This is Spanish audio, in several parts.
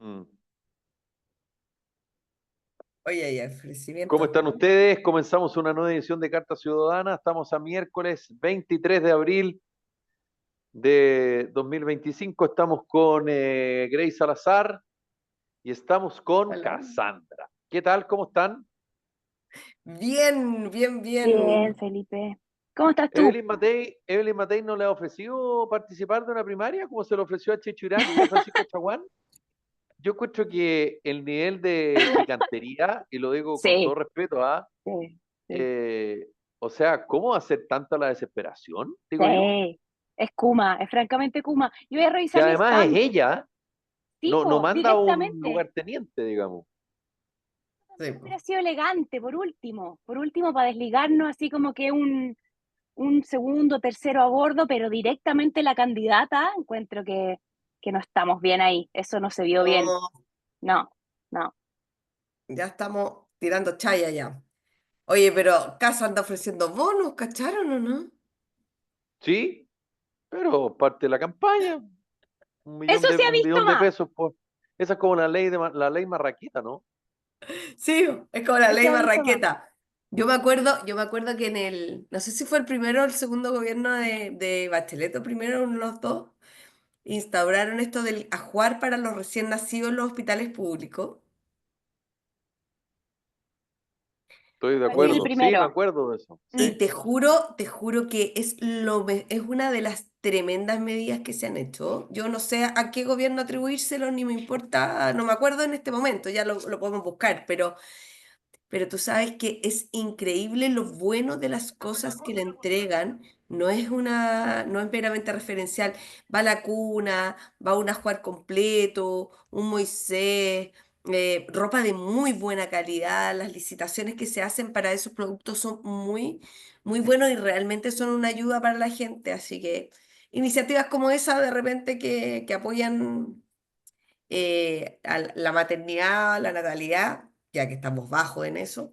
Mm. Oye, hay ¿Cómo ofrecimientos. están ustedes? Comenzamos una nueva edición de Carta Ciudadana. Estamos a miércoles 23 de abril de 2025. Estamos con Grace Salazar y estamos con Hola. Cassandra. ¿Qué tal? ¿Cómo están? Bien, bien, Bien, bien. Felipe. ¿Cómo estás tú? Evelyn Matei no le ha ofrecido participar de una primaria como se lo ofreció a Checho Irán y a Francisco Chaguán. Yo encuentro que el nivel de picantería, y lo digo con todo Sí, respeto, sí, sí. Eh, o sea, ¿cómo hacer tanta la desesperación? Digo yo. Sí. Es Kuma, es francamente Kuma. Yo voy a Que revisar mi además es spam. ella, no Tipo, manda a un directamente. lugarteniente, digamos. Sí, Hubiera po. sido elegante, por último, para desligarnos así como que un segundo, tercero a bordo, pero directamente la candidata, encuentro que no estamos bien ahí. Eso no se vio bien. No, No, no. ya estamos tirando chaya ya. Oye, pero Casa anda ofreciendo bonos, ¿cacharon o no? Sí, pero parte de la campaña, Eso se ha un visto millón de más. pesos por. Esa es como la ley la ley Marraquita, ¿no? Sí, es como la Eso se ley ha visto más. Barraqueta. Yo me acuerdo que no sé si fue el primero o el segundo gobierno de Bachelet, o primero uno de los dos, instauraron esto del ajuar para los recién nacidos en los hospitales públicos. Estoy de Parece el Y acuerdo. Sí, me primero. acuerdo de eso. Y Sí. te juro que es una de las tremendas medidas que se han hecho. Yo no sé a qué gobierno atribuírselo, ni me importa, no me acuerdo en este momento, ya lo podemos buscar, pero tú sabes que es increíble lo bueno de las cosas que le entregan. No es meramente referencial. Va la cuna, va un ajuar completo, un Moisés, ropa de muy buena calidad. Las licitaciones que se hacen para esos productos son muy, muy buenos y realmente son una ayuda para la gente. Así que iniciativas como esa de repente que apoyan a la maternidad, la natalidad, ya que estamos bajos en eso,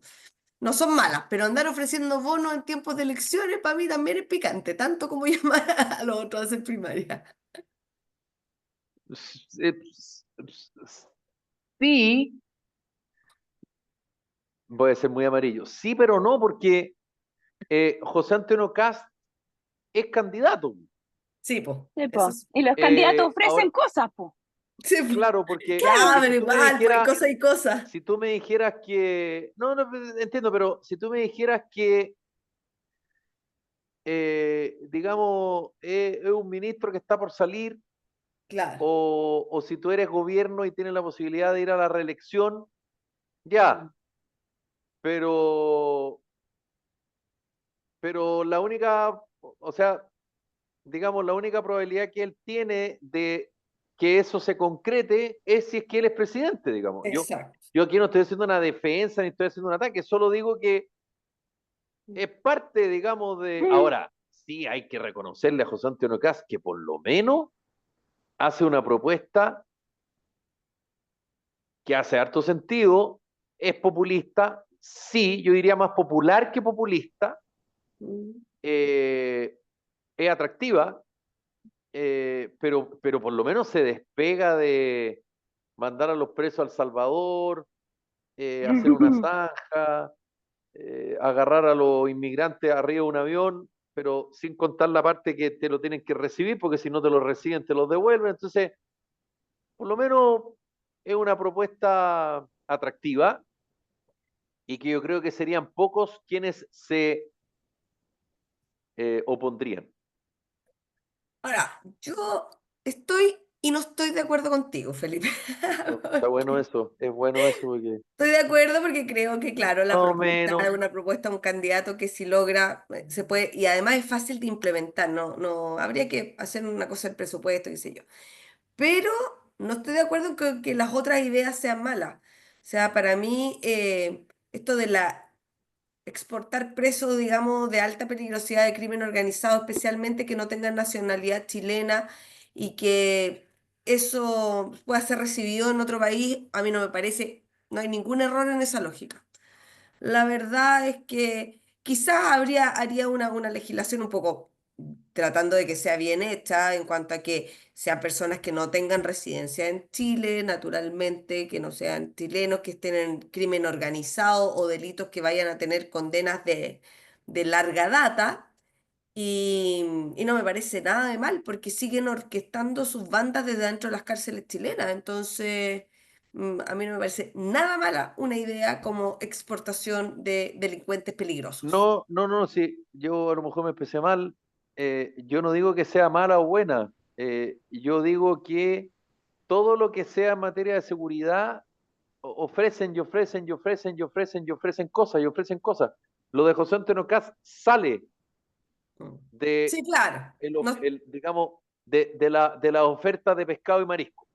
no son malas, pero andar ofreciendo bonos en tiempos de elecciones para mí también es picante, tanto como llamar a los otros a hacer primaria. Sí, voy a ser muy amarillo. Sí, pero no, porque José Antonio Cast es candidato. Sí, pues, Sí, eso po. sí. Y los candidatos ofrecen Ahora, cosas, pues. Sí, po. claro, Ya, porque pero si tú me igual, pues hay dijeras, cosas y cosas. si tú me dijeras que, no, no, entiendo, pero si tú me dijeras que, digamos, es un ministro que está por salir, Claro. o si tú eres gobierno y tienes la posibilidad de ir a la reelección, ya, Mm. pero, pero la única, o sea, digamos, la única probabilidad que él tiene de que eso se concrete es si es que él es presidente, digamos. Exacto. Yo aquí no estoy haciendo una defensa ni estoy haciendo un ataque, solo digo que es parte, digamos, de. Ahora, sí hay que reconocerle a José Antonio Caz que por lo menos hace una propuesta que hace harto sentido, es populista, sí, yo diría más popular que populista, Mm. eh, es atractiva, pero por lo menos se despega de mandar a los presos al Salvador, hacer una zanja, agarrar a los inmigrantes arriba de un avión, pero sin contar la parte que te lo tienen que recibir, porque si no te lo reciben, te lo devuelven. Entonces, por lo menos es una propuesta atractiva y que yo creo que serían pocos quienes se opondrían. Ahora, yo estoy y no estoy de acuerdo contigo, Felipe. Está bueno eso, es bueno eso porque Estoy de acuerdo porque creo que, claro, más o menos, una propuesta de un candidato que si logra, se puede, y además es fácil de implementar, no, habría que hacer una cosa del presupuesto, qué sé yo. Pero no estoy de acuerdo en que las otras ideas sean malas. O sea, para mí, esto de exportar presos, digamos, de alta peligrosidad de crimen organizado, especialmente que no tengan nacionalidad chilena y que eso pueda ser recibido en otro país, a mí no me parece, no hay ningún error en esa lógica. La verdad es que quizás haría una legislación un poco tratando de que sea bien hecha en cuanto a que sean personas que no tengan residencia en Chile, naturalmente, que no sean chilenos, que estén en crimen organizado o delitos que vayan a tener condenas de larga data. Y no me parece nada de mal, porque siguen orquestando sus bandas desde dentro de las cárceles chilenas. Entonces, a mí no me parece nada mala una idea como exportación de delincuentes peligrosos. No, no, no, sí, yo a lo mejor me expresé mal. Yo no digo que sea mala o buena. Yo digo que todo lo que sea en materia de seguridad ofrecen y ofrecen y ofrecen y ofrecen y ofrecen cosas y ofrecen cosas. Lo de José Antonio Caz sale Mm. de Sí, claro. No, digamos, de la oferta de pescado y marisco.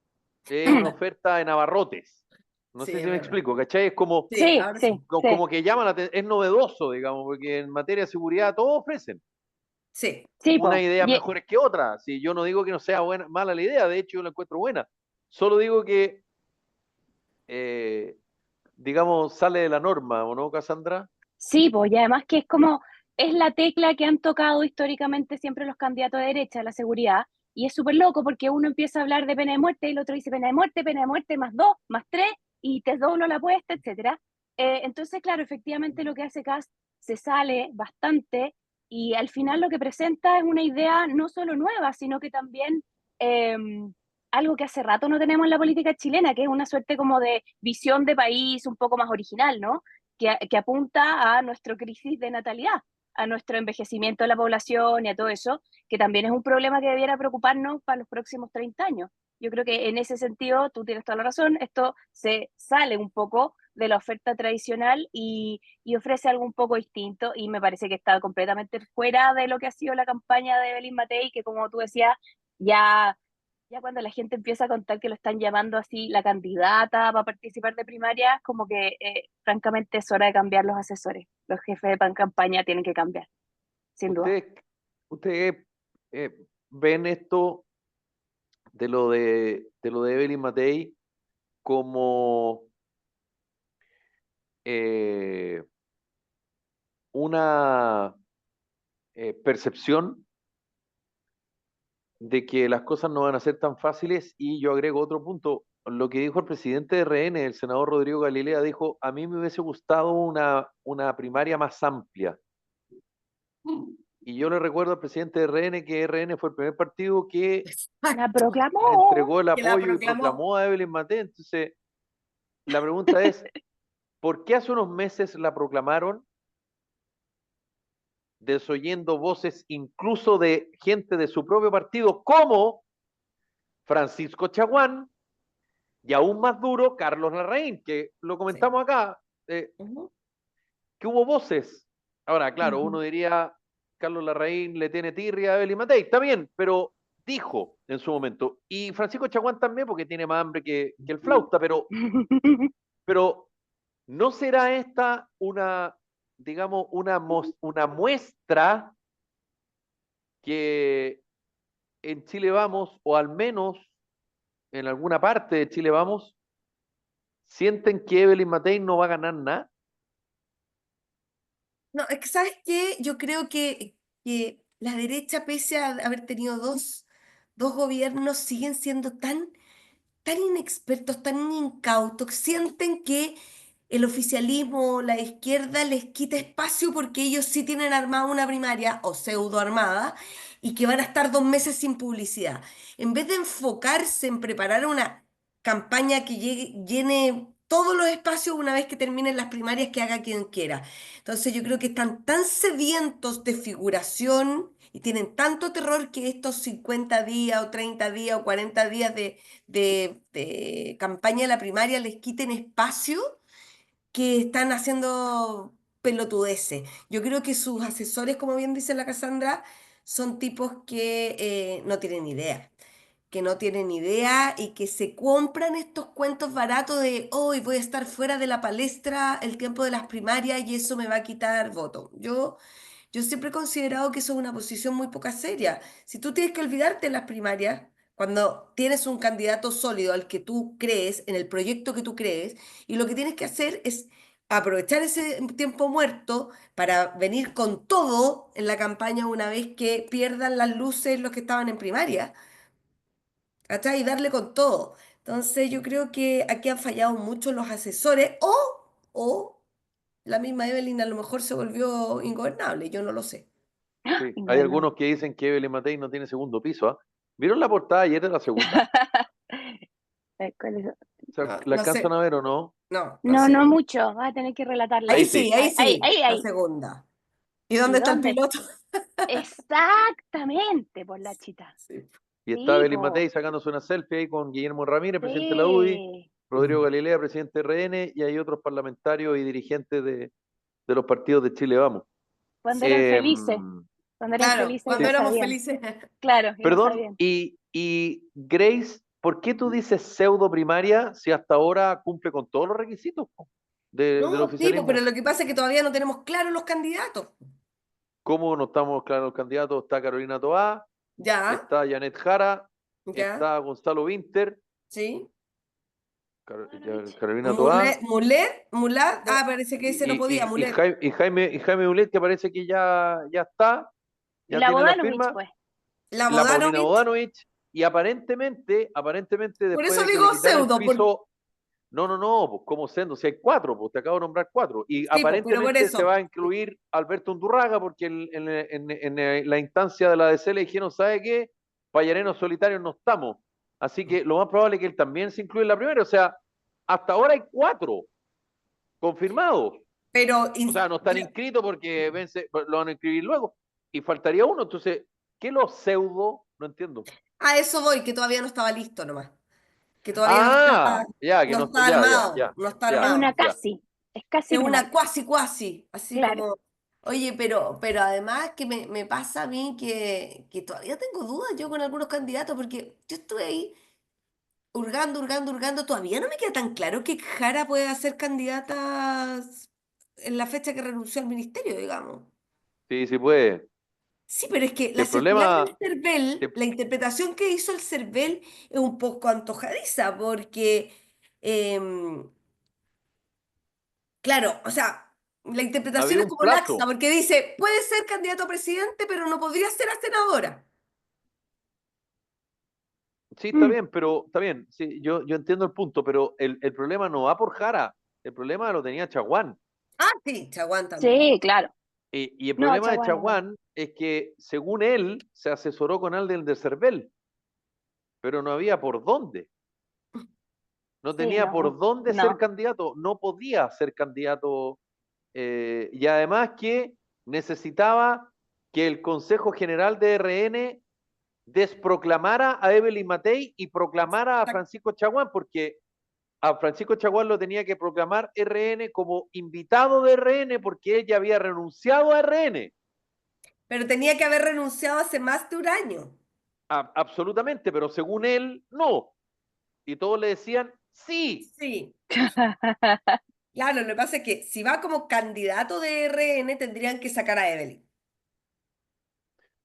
Es una oferta en abarrotes. No sí, sé si es me verdad. explico, ¿cachai? Es como, Sí, Sí, ahora sí, sí. sí, como que llama es novedoso, digamos, porque en materia de seguridad todos ofrecen. Sí. sí, Una po. idea mejores que otra. Si yo no digo que no sea buena, mala la idea, de hecho yo la encuentro buena. Solo digo que, eh, digamos, sale de la norma, ¿o no, Cassandra? Sí, pues, y además que es como, es la tecla que han tocado históricamente siempre los candidatos de derecha, la seguridad, y es súper loco porque uno empieza a hablar de pena de muerte y el otro dice pena de muerte, más dos, más tres, y te doblo la apuesta, etcétera. Entonces, claro, efectivamente lo que hace Kast se sale bastante y al final lo que presenta es una idea no solo nueva, sino que también eh, algo que hace rato no tenemos en la política chilena, que es una suerte como de visión de país un poco más original, ¿no? Que apunta a nuestra crisis de natalidad, a nuestro envejecimiento de la población y a todo eso, que también es un problema que debiera preocuparnos para los próximos 30 años. Yo creo que en ese sentido, tú tienes toda la razón, esto se sale un poco de la oferta tradicional y ofrece algo un poco distinto y me parece que está completamente fuera de lo que ha sido la campaña de Evelyn Matei, que como tú decías, ya ya cuando la gente empieza a contar que lo están llamando así la candidata para participar de primarias, como que francamente es hora de cambiar los asesores. Los jefes de campaña tienen que cambiar, sin duda. ¿Ustedes, ustedes ven esto de lo de Evelyn Matei como eh, una percepción de que las cosas no van a ser tan fáciles? Y yo agrego otro punto, lo que dijo el presidente de RN, el senador Rodrigo Galilea, dijo, a mí me hubiese gustado una primaria más amplia. Y yo le recuerdo al presidente de RN que RN fue el primer partido que La Exacto. le proclamó. entregó el Que la apoyo y proclamó. proclamó a Evelyn Matei. Entonces, la pregunta es, ¿por qué hace unos meses la proclamaron desoyendo voces incluso de gente de su propio partido como Francisco Chaguán y aún más duro Carlos Larraín, que lo Sí. comentamos acá, eh, Ujú. que hubo voces? Ahora, claro, Ujú. uno diría, Carlos Larraín le tiene tirria a Evelyn Matei, está bien, pero dijo en su momento, y Francisco Chaguán también, porque tiene más hambre que el flauta, pero ¿no será esta una, digamos, una muestra que en Chile Vamos, o al menos en alguna parte de Chile Vamos, sienten que Evelyn Matei no va a ganar nada? No, es que, ¿sabes qué? Yo creo que la derecha, pese a haber tenido dos gobiernos, siguen siendo tan inexpertos, tan incautos, sienten que el oficialismo, la izquierda les quita espacio porque ellos sí tienen armada una primaria o pseudo armada y que van a estar 2 meses sin publicidad. En vez de enfocarse en preparar una campaña que llene todos los espacios una vez que terminen las primarias, que haga quien quiera. Entonces yo creo que están tan sedientos de figuración y tienen tanto terror que estos 50 días o 30 días o 40 días de campaña de la primaria les quiten espacio, que están haciendo pelotudeces. Yo creo que sus asesores, como bien dice la Cassandra, son tipos que no tienen idea, que no tienen idea y que se compran estos cuentos baratos de hoy voy a estar fuera de la palestra el tiempo de las primarias y eso me va a quitar voto. Yo siempre he considerado que eso es una posición muy poca seria. Si tú tienes que olvidarte en las primarias, cuando tienes un candidato sólido al que tú crees, en el proyecto que tú crees, y lo que tienes que hacer es aprovechar ese tiempo muerto para venir con todo en la campaña una vez que pierdan las luces los que estaban en primaria, ¿cachai? Y darle con todo. Entonces yo creo que aquí han fallado mucho los asesores o la misma Evelyn a lo mejor se volvió ingobernable, yo no lo sé. Sí. Hay Ingobernable. algunos que dicen que Evelyn Matei no tiene segundo piso, ¿ah? ¿Vieron la portada ayer de la segunda? ¿Cuál es? No, ¿La no alcanzan sé, a ver o no? no No, no sé. mucho. Vas a tener que relatarla. Ahí sí. Ahí Ahí, sí, ahí, la ahí. segunda. ¿Y ¿Y dónde está el dónde? piloto? Exactamente, por la chita. Sí. Y está Sí, Evelyn po. Matei sacándose una selfie ahí con Guillermo Ramírez, presidente de la UDI, Sí. Rodrigo Galilea, presidente de RN, y hay otros parlamentarios y dirigentes de los partidos de Chile Vamos. Cuando eran Eh, felices. Cuando eran Claro, felices y cuando no sí. éramos sabían. felices. Claro, y no Perdón, sabían. y Grace, ¿por qué tú dices pseudo primaria si hasta ahora cumple con todos los requisitos po, del No, tipo, pero oficialismo? lo que pasa es que todavía no tenemos claros los candidatos. ¿Cómo no estamos claros los candidatos? Está Carolina Toá, Ya, está Janet Jara, ya, está Gonzalo Winter, sí. Carolina Toá, Mulat, no, parece que ese no podía, Mulet. Jaime Ulet, que parece que ya está, Y ya la tiene la Bodanovich, firma, pues. La la Paulina Bodanovich, Bodanovich, y aparentemente por después eso de que le digo quitaran el pseudo, piso. No, pues ¿cómo siendo? Si hay cuatro, pues te acabo de nombrar cuatro. Y sí, pues, pero por aparentemente se va eso. a incluir Alberto Undurraga, porque en la instancia de la DC le dijeron, ¿sabe qué? Payarenos solitarios no estamos. Así que lo más probable es que él también se incluya en la primera. O sea, hasta ahora hay cuatro confirmados. Pero, O sea, no están inscritos porque lo van a inscribir luego. Y faltaría uno. Entonces, ¿qué los pseudo? No entiendo. a eso voy, que todavía no estaba listo nomás. Que todavía Ah, ya, que no no está, está ya, ya, armado, ya, no está Es ya, una armado. ya. casi. Es casi Es primaria. una cuasi, así Claro. como, oye, pero además que me pasa a mí que todavía tengo dudas yo con algunos candidatos, porque yo estuve ahí hurgando, todavía no me queda tan claro que Jara pueda ser candidata en la fecha que renunció al ministerio, digamos. Sí, sí puede. Sí, pero es que Si la el circular del problema, si CERVEL, la interpretación que hizo el CERVEL es un poco antojadiza, porque em, claro, o sea, la interpretación había es un como laxa, plazo. porque dice, puede ser candidato a presidente, pero no podría ser a senadora. Sí, está Mm, bien, pero está bien. Sí, yo entiendo el punto, pero el problema no va por Jara. El problema lo tenía Chaguán. Ah, sí, Chaguán también. sí, claro. Y el No, problema de Chaguán. Chaguán es que, según él, se asesoró con alguien de Cervel, pero no había por dónde. No Sí, tenía por no. dónde ser No. candidato. No podía ser candidato. Y además que necesitaba que el Consejo General de RN desproclamara a Evelyn Matei y proclamara a Francisco Chaguán, porque a Francisco Chaguán lo tenía que proclamar RN como invitado de RN porque él ya había renunciado a RN. Pero tenía que haber renunciado hace más de un año. Absolutamente, pero según él, no. Y todos le decían, sí. Sí. Claro, lo que pasa es que si va como candidato de RN, tendrían que sacar a Evelyn.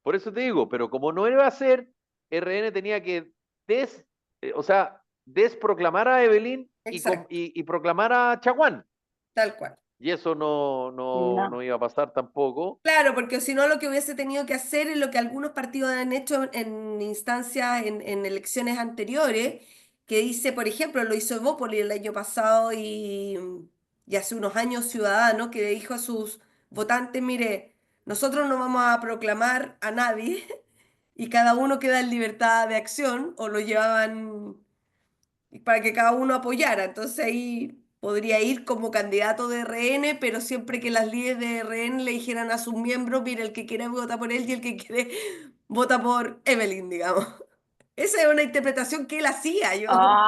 Por eso te digo, pero como no iba a ser, RN tenía que o sea, desproclamar a Evelyn Exacto, y proclamar a Chaguán. tal cual. Y eso No. no iba a pasar tampoco. Claro, porque si no lo que hubiese tenido que hacer es lo que algunos partidos han hecho en instancias, en elecciones anteriores, que dice, por ejemplo, lo hizo Evópoli el año pasado y hace unos años Ciudadanos, que dijo a sus votantes, mire, nosotros no vamos a proclamar a nadie y cada uno queda en libertad de acción o lo llevaban para que cada uno apoyara. Entonces ahí podría ir como candidato de RN, pero siempre que las líderes de RN le dijeran a sus miembros, mira, el que quiere vota por él y el que quiere vota por Evelyn, digamos. Esa es una interpretación que él hacía.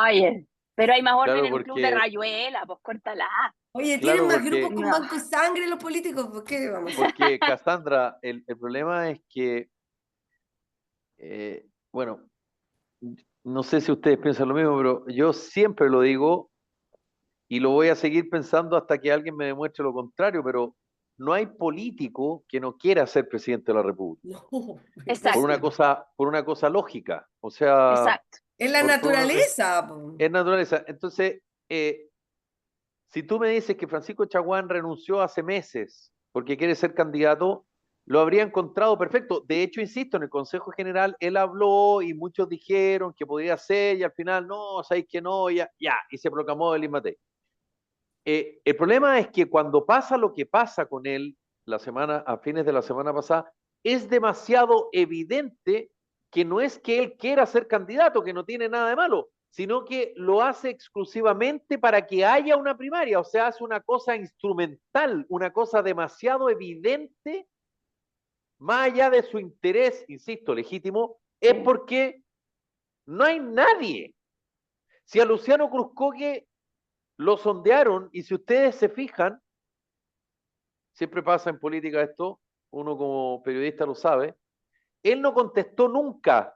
Oye, pero hay más orden Claro, en un club de Rayuela, pues córtala. Oye, tienen claro, más grupos con No. banco y sangre los políticos, ¿por qué vamos a hacer? porque Cassandra, el problema es que, bueno, no sé si ustedes piensan lo mismo, pero yo siempre lo digo y lo voy a seguir pensando hasta que alguien me demuestre lo contrario, pero no hay político que no quiera ser presidente de la República, No, Exacto, imposible. por una cosa lógica, o sea, exacto. Es la por una, naturaleza, po. es naturaleza. Entonces, Si tú me dices que Francisco Chaguán renunció hace meses porque quiere ser candidato, lo habría encontrado perfecto. De hecho, insisto, en el Consejo General él habló y muchos dijeron que podría ser y al final no, sabéis que no, ya, y se proclamó Evelyn Matei. El problema es que cuando pasa lo que pasa con él a fines de la semana pasada, es demasiado evidente que no es que él quiera ser candidato, que no tiene nada de malo, sino que lo hace exclusivamente para que haya una primaria, o sea, hace una cosa instrumental, una cosa demasiado evidente, más allá de su interés, insisto, legítimo, es Sí. porque no hay nadie. Si a Luciano Cruzcoque lo sondearon, y si ustedes se fijan, siempre pasa en política esto, uno como periodista lo sabe, él no contestó nunca.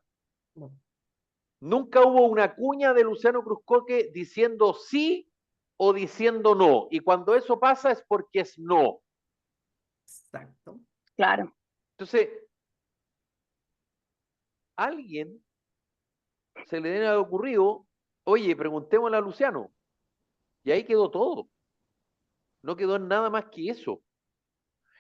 Nunca hubo una cuña de Luciano Cruzcoque diciendo sí o diciendo no. Y cuando eso pasa es porque es no. Exacto. Claro. Entonces, a alguien se le debe haber ocurrido, oye, preguntémosle a Luciano. Y ahí quedó todo. No quedó en nada más que eso.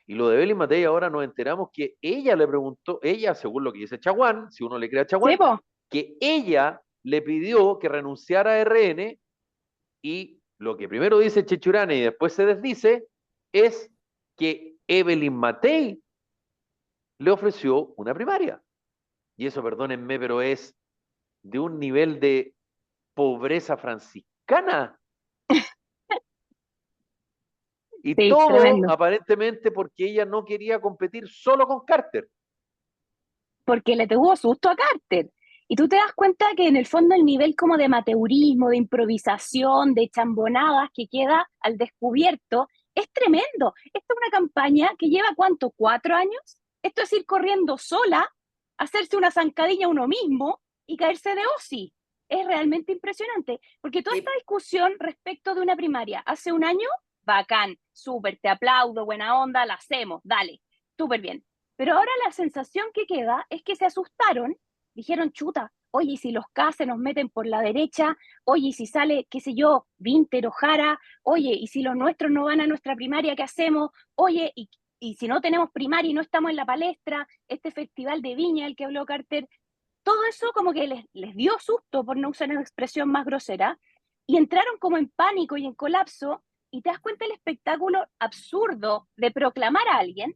Y lo de Evelyn Matei ahora nos enteramos que ella le preguntó, ella, según lo que dice Chaguán, si uno le cree a Sí, Chaguán, po. que ella le pidió que renunciara a RN y lo que primero dice Chechurane y después se desdice es que Evelyn Matei le ofreció una primaria. Y eso, perdónenme, pero es de un nivel de pobreza franciscana. Y Sí, todo tremendo. aparentemente porque ella no quería competir solo con Carter. Porque le tuvo susto a Carter. Y tú te das cuenta que en el fondo el nivel como de amateurismo, de improvisación, de chambonadas que queda al descubierto es tremendo. Esta es una campaña que lleva ¿cuánto? ¿4 años? Esto es ir corriendo sola, hacerse una zancadilla uno mismo y caerse de OSI. Es realmente impresionante, porque toda esta Y discusión respecto de una primaria hace un año, bacán, súper, te aplaudo, buena onda, la hacemos, dale, súper bien. Pero ahora la sensación que queda es que se asustaron, dijeron, chuta, oye, ¿y si los K se nos meten por la derecha? Oye, ¿y si sale, qué sé yo, Vinter o Jara? Oye, ¿y si los nuestros no van a nuestra primaria, qué hacemos? Oye, ¿y si no tenemos primaria y no estamos en la palestra? Este festival de Viña, el que habló Carter, todo eso como que les dio susto, por no usar una expresión más grosera, y entraron como en pánico y en colapso, y te das cuenta del espectáculo absurdo de proclamar a alguien.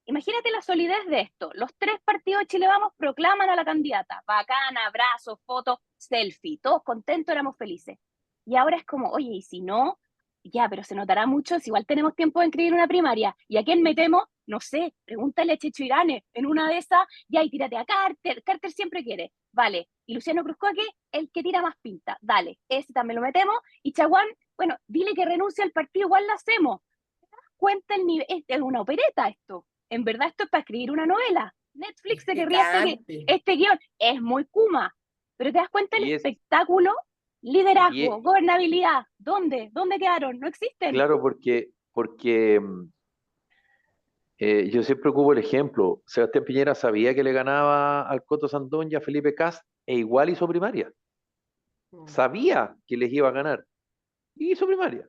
Imagínate la solidez de esto. Los 3 partidos de Chile Vamos proclaman a la candidata. Bacana, abrazos, fotos, selfie. Todos contentos, éramos felices. Y ahora es como, oye, ¿y si no? Ya, pero se notará mucho si igual tenemos tiempo de inscribir una primaria. ¿Y a quién metemos? No sé, pregúntale a Checho Irane. En una de esas, ya, y tírate a Carter. Carter siempre quiere. Vale. Y Luciano Cruzcoque, el que tira más pinta. Dale, ese también lo metemos. Y Chaguán, bueno, dile que renuncie al partido, igual lo hacemos. Cuenta el nivel, es una opereta esto. En verdad esto es para escribir una novela. Netflix es se querría picante. este guión. Es muy Kuma. Pero te das cuenta el Y es, espectáculo, y liderazgo, es gobernabilidad. ¿Dónde? ¿Dónde quedaron? No existen. claro porque yo siempre ocupo el ejemplo. Sebastián Piñera sabía que le ganaba al Coto Sandón y a Felipe Kast e igual hizo primaria. Mm. Sabía que les iba a ganar y hizo primaria.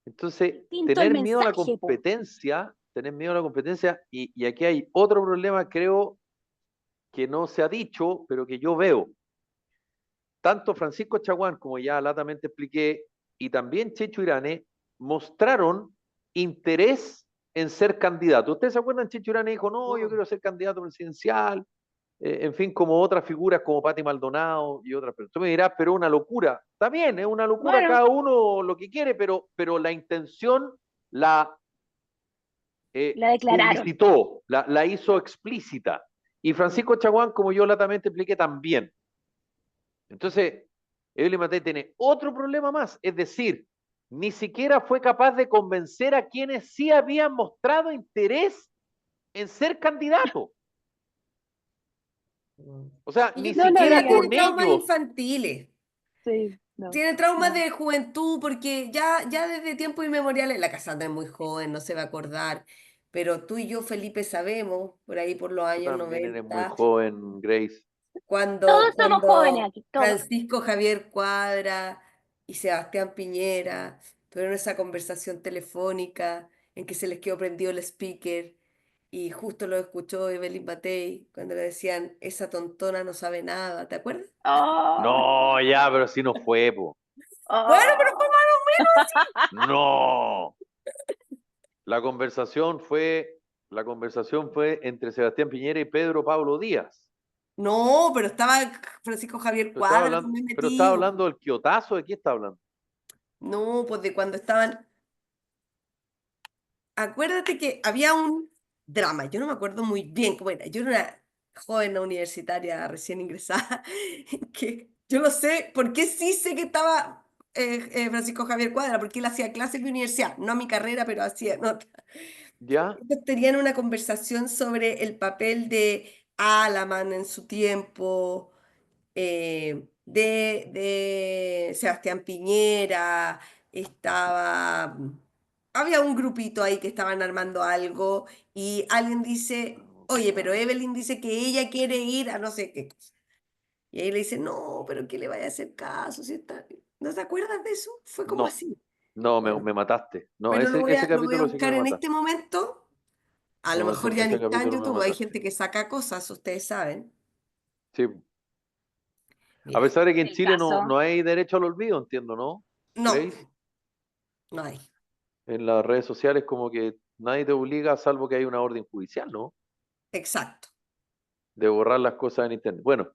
Entonces, Distinto el mensaje, po. tener miedo a la competencia, y aquí hay otro problema, creo, que no se ha dicho, pero que yo veo. Tanto Francisco Chaguán, como ya latamente expliqué, y también Checho Irane, mostraron interés en ser candidato. ¿Ustedes se acuerdan? Checho Irane dijo, no, yo Mm. quiero ser candidato presidencial, en fin, como otras figuras como Pati Maldonado y otras. Pero tú me dirás, pero una locura. Está bien, es una locura, Bueno, cada uno lo que quiere, pero la intención la la declararon. publicitó, la hizo explícita. Y Francisco Chaguán, como yo latamente expliqué, también. Entonces, Evelyn Matei tiene otro problema más, es decir, ni siquiera fue capaz de convencer a quienes sí habían mostrado interés en ser candidato. Mm. O sea, Y yo ni No, creo que no siquiera ella había. tiene con traumas ellos. infantiles. Sí, no, Tiene traumas no. de juventud porque ya desde tiempos inmemoriales, la Cassandra es muy joven, no se va a acordar, pero tú y yo, Felipe, sabemos, por ahí por los Tú años también eres muy 90 joven, Grace. cuando, Todos somos jóvenes cuando aquí, todos. Francisco Javier Cuadra y Sebastián Piñera tuvieron esa conversación telefónica en que se les quedó prendido el speaker y justo lo escuchó Evelyn Matei cuando le decían, esa tontona no sabe nada, ¿te acuerdas? Oh, No, ya, pero así no fue, po. Bueno, pero fue oh. más o menos. No. La conversación fue, la conversación fue entre Sebastián Piñera y Pedro Pablo Díaz. No, pero estaba Francisco Javier Cuadra también Pero estaba metido. hablando del quiotazo, ¿de qué está hablando? No, pues de cuando estaban. Acuérdate que había un drama, yo no me acuerdo muy bien cómo era. Yo era una joven universitaria recién ingresada, que yo lo sé, porque sí sé que estaba Francisco Javier Cuadra, porque él hacía clases en mi universidad, no a mi carrera, pero hacía nota. ¿Ya? Ellos tenían una conversación sobre el papel de Alaman en su tiempo, de Sebastián Piñera, estaba, había un grupito ahí que estaban armando algo y alguien dice, oye, pero Evelyn dice que ella quiere ir a no sé qué cosa. Y ahí le dice, no, pero que le vaya a hacer caso, si está... ¿No te acuerdas de eso? Fue como No, así. no, Bueno, me mataste. No, bueno, ese lo voy a capítulo sí que buscar me en mataste. este momento. A lo No, mejor ya ni ese está en capítulo me YouTube, hay mataste. gente que saca cosas, ustedes saben. Sí. A Mira, pesar de que Es en el Chile no, caso. no hay derecho al olvido, entiendo, ¿no? no, ¿Creéis? no hay. En las redes sociales como que nadie te obliga, salvo que hay una orden judicial, ¿no? Exacto. De borrar las cosas en internet. Bueno,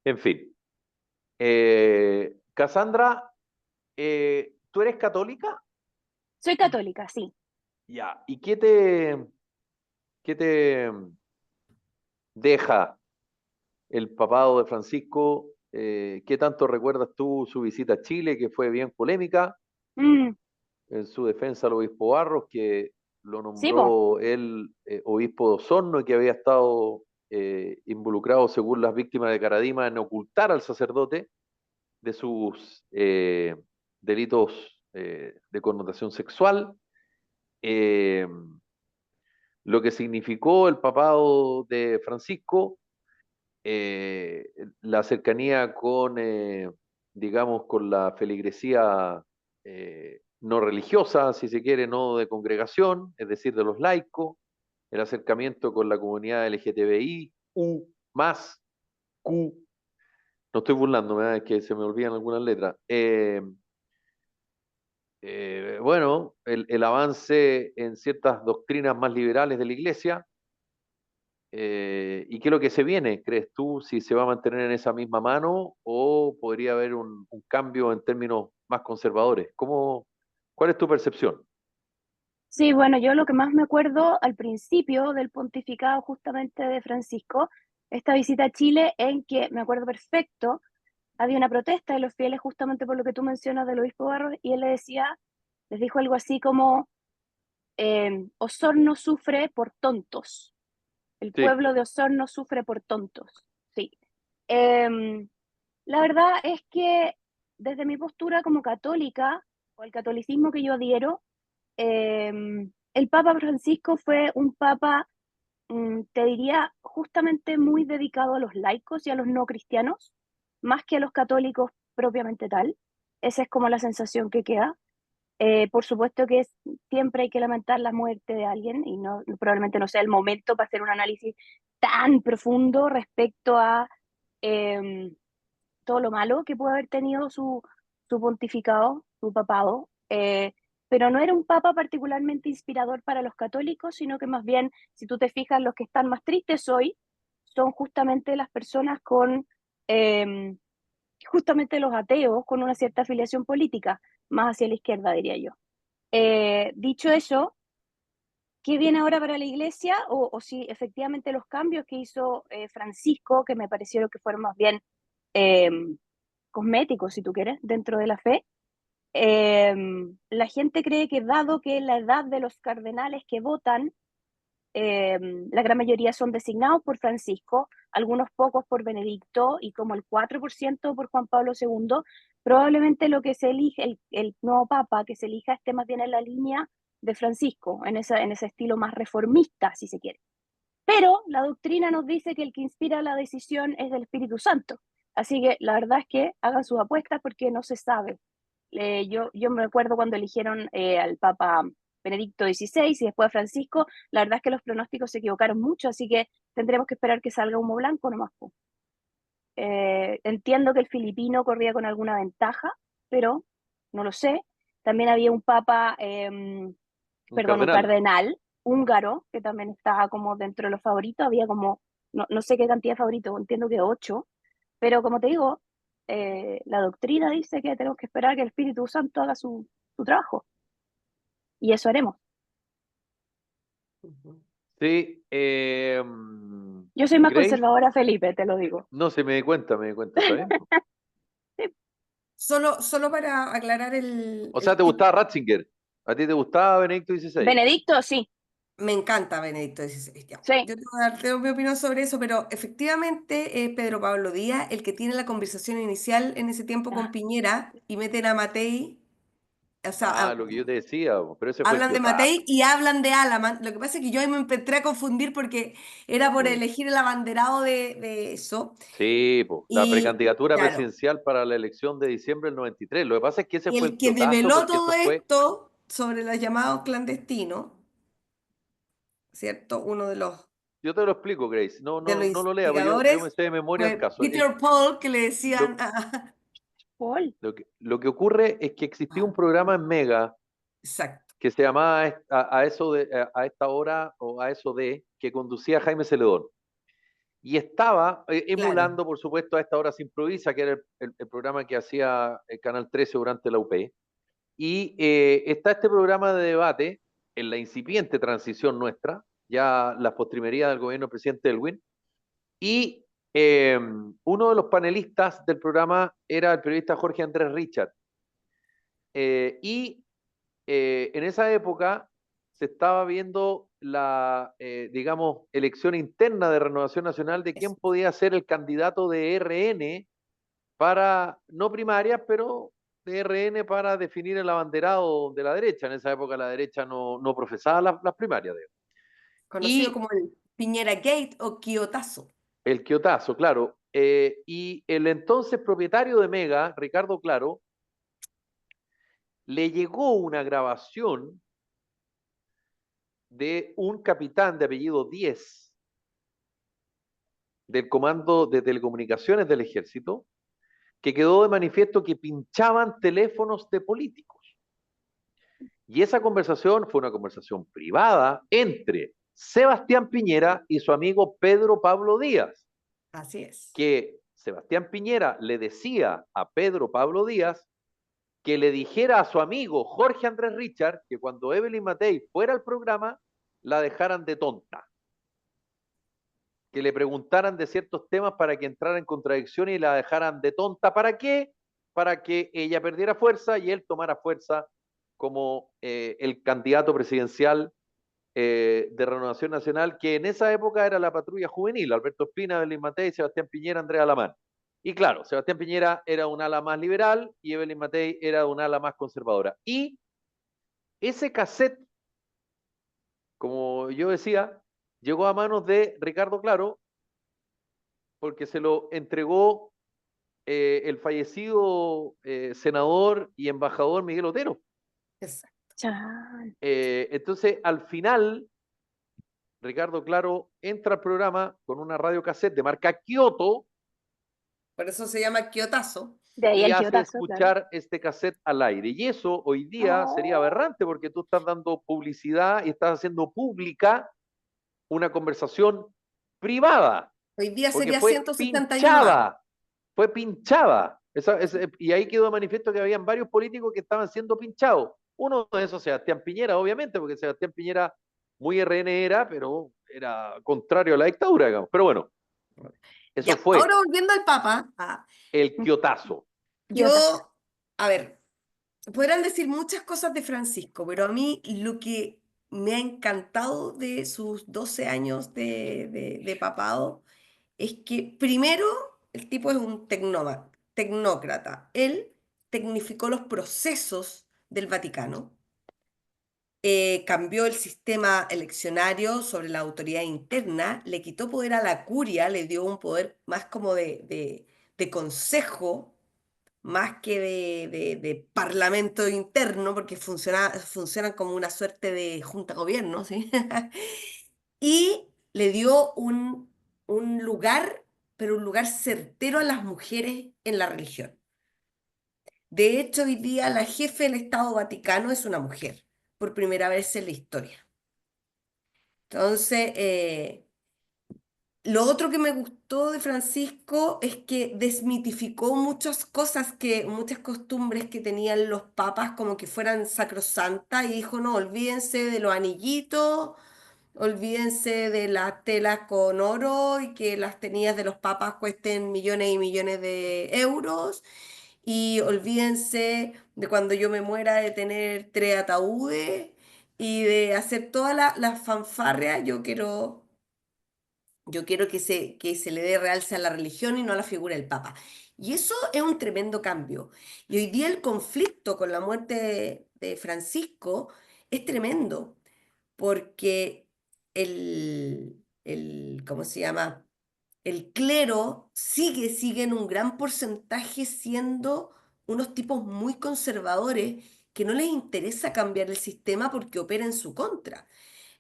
en fin. Cassandra, ¿tú eres católica? Soy católica, sí. Ya. ¿Y qué te deja el papado de Francisco? ¿Qué tanto recuerdas tú su visita a Chile, que fue bien polémica? Mm, En su defensa al obispo Barros, que lo sí, po. nombró el obispo de Osorno y que había estado involucrado, según las víctimas de Caradima, en ocultar al sacerdote de sus delitos de connotación sexual. Eh, lo que significó el papado de Francisco, eh, la cercanía con, digamos, con la feligresía no religiosa, si se quiere, no de congregación, es decir, de los laicos, el acercamiento con la comunidad LGTBI, U, más, Q, no estoy burlándome, es que se me olvidan algunas letras. Bueno, el avance en ciertas doctrinas más liberales de la Iglesia. ¿Y qué es lo que se viene? ¿Crees tú si se va a mantener en esa misma mano o podría haber un cambio en términos más conservadores? ¿Cuál es tu percepción? Sí, bueno, yo lo que más me acuerdo al principio del pontificado justamente de Francisco, esta visita a Chile, en que me acuerdo perfecto, había una protesta de los fieles justamente por lo que tú mencionas del obispo Barros, y él le decía, les dijo algo así como, Osorno sufre por tontos, el Sí, pueblo de Osorno sufre por tontos, sí. Em, la verdad es que desde mi postura como católica, o el catolicismo que yo adhiero, el Papa Francisco fue un papa, te diría, justamente muy dedicado a los laicos y a los no cristianos, más que a los católicos propiamente tal. Esa es como la sensación que queda. Por supuesto que siempre hay que lamentar la muerte de alguien y no, probablemente no sea el momento para hacer un análisis tan profundo respecto a eh, todo lo malo que pudo haber tenido su pontificado, su papado, pero no era un papa particularmente inspirador para los católicos, sino que más bien, si tú te fijas, los que están más tristes hoy son justamente las personas con, eh, justamente los ateos con una cierta afiliación política, más hacia la izquierda, diría yo. Dicho eso, ¿qué viene ahora para la iglesia? O si efectivamente los cambios que hizo Francisco, que me parecieron que fueron más bien eh, cosméticos, si tú quieres, dentro de la fe. Eh, la gente cree que dado que la edad de los cardenales que votan, la gran mayoría son designados por Francisco, algunos pocos por Benedicto y como el 4% por Juan Pablo II, probablemente lo que se elige, el nuevo papa que se elija esté más bien en la línea de Francisco, en ese estilo más reformista, si se quiere. Pero la doctrina nos dice que el que inspira la decisión es del Espíritu Santo. Así que la verdad es que hagan sus apuestas porque no se sabe. yo me acuerdo cuando eligieron al Papa Benedicto XVI y después a Francisco, la verdad es que los pronósticos se equivocaron mucho, así que tendremos que esperar que salga humo blanco nomás, po. Entiendo que el filipino corría con alguna ventaja, pero no lo sé. También había un papa, Un un cardenal. cardenal húngaro, que también estaba como dentro de los favoritos. Había como, no sé qué cantidad de favoritos, entiendo que 8, pero como te digo, la doctrina dice que tenemos que esperar que el Espíritu Santo haga su trabajo, y eso haremos. Sí, Yo soy más Grace, conservadora, Felipe, te lo digo. no se me di cuenta, ¿está bien? Sí, Solo para aclarar O sea, el ¿te tipo. gustaba Ratzinger? ¿A ti te gustaba Benedicto XVI? Benedicto, sí, Me encanta Benedicto XVI. Ya. sí. Yo te voy a dar tengo mi opinión sobre eso, pero efectivamente es Pedro Pablo Díaz el que tiene la conversación inicial en ese tiempo con Ah, Piñera y meten a Matei, o sea, Lo que yo te decía, pero ese fue el hablan de Kiotazo. Matei y hablan de Alaman. Lo que pasa es que yo ahí me empecé a confundir porque era por Mm. elegir el abanderado de eso. Sí, po, la Y precandidatura claro, presidencial para la elección de diciembre del 93. Lo que pasa es que ese y fue el el que Kiotazo develó porque todo eso fue esto sobre los llamados clandestinos, ¿cierto? Uno yo te lo explico, Grace. de los No lo lea, porque yo me instigadores sé de memoria el fue caso. Peter Paul, que le decían, Lo, Paul. lo que ocurre es que existía un programa en Mega exacto, que se llamaba a eso a esta hora o a eso de que conducía Jaime Celedón. Y estaba claro, emulando, por supuesto, a esta hora se improvisa, que era el programa que hacía el Canal 13 durante la UP. Y está este programa de debate en la incipiente transición nuestra, ya las postrimerías del gobierno del presidente Elwin, y uno de los panelistas del programa era el periodista Jorge Andrés Richard. Y en esa época se estaba viendo la, digamos, elección interna de Renovación Nacional de quién eso. podía ser el candidato de RN para, no primarias, pero de RN para definir el abanderado de la derecha. En esa época la derecha no profesaba las primarias. Conocido Y como el Piñera Gate o Quiotazo. el Quiotazo, claro. Y el entonces propietario de Mega, Ricardo Claro, le llegó una grabación de un capitán de apellido 10 del Comando de Telecomunicaciones del Ejército, que quedó de manifiesto que pinchaban teléfonos de políticos. Y esa conversación fue una conversación privada entre Sebastián Piñera y su amigo Pedro Pablo Díaz, Así es. que Sebastián Piñera le decía a Pedro Pablo Díaz que le dijera a su amigo Jorge Andrés Richard que cuando Evelyn Matei fuera al programa la dejaran de tonta, que le preguntaran de ciertos temas para que entrara en contradicción y la dejaran de tonta. ¿Para qué? Para que ella perdiera fuerza y él tomara fuerza como el candidato presidencial de Renovación Nacional, que en esa época era la patrulla juvenil, Alberto Espina, Evelyn Matei, Sebastián Piñera, Andrea Alamán. Y claro, Sebastián Piñera era un ala más liberal y Evelyn Matei era un ala más conservadora. Y ese cassette, como yo decía, llegó a manos de Ricardo Claro porque se lo entregó el fallecido senador y embajador Miguel Otero. Exacto. Chan. Entonces, al final, Ricardo Claro entra al programa con una radio cassette de marca Kyoto Por eso se llama Quiotazo. De ahí y el hace quiotazo, claro. escuchar este cassette al aire. Y eso hoy día sería Oh, aberrante porque tú estás dando publicidad y estás haciendo pública una conversación privada, Hoy día porque sería fue 171A. pinchada, fue pinchada. Y ahí quedó manifiesto que habían varios políticos que estaban siendo pinchados. Uno de esos, Sebastián Piñera, obviamente, porque Sebastián Piñera muy RN era, pero era contrario a la dictadura, digamos. Pero bueno, eso Ya, ahora fue volviendo al Papa, el quiotazo. quiotazo. yo, a ver, podrán decir muchas cosas de Francisco, pero a mí lo que me ha encantado de sus 12 años de papado es que primero el tipo es un tecnócrata. Él tecnificó los procesos del Vaticano, cambió el sistema eleccionario sobre la autoridad interna, le quitó poder a la curia, le dio un poder más como de consejo más que de parlamento interno, porque funcionan como una suerte de junta gobierno, ¿sí? Y le dio un lugar, pero un lugar certero a las mujeres en la religión. De hecho, hoy día la jefe del Estado Vaticano es una mujer, por primera vez en la historia. Entonces, lo otro que me gustó de Francisco es que desmitificó muchas cosas muchas costumbres que tenían los papas como que fueran sacrosantas y dijo, no, olvídense de los anillitos, olvídense de las telas con oro y que las tenías de los papas cuesten millones y millones de euros y olvídense de cuando yo me muera de tener 3 ataúdes y de hacer toda la fanfarria, yo quiero que se le dé realce a la religión y no a la figura del Papa. Y eso es un tremendo cambio. Y hoy día el conflicto con la muerte de Francisco es tremendo, porque ¿cómo se llama? El clero sigue en un gran porcentaje siendo unos tipos muy conservadores que no les interesa cambiar el sistema porque opera en su contra.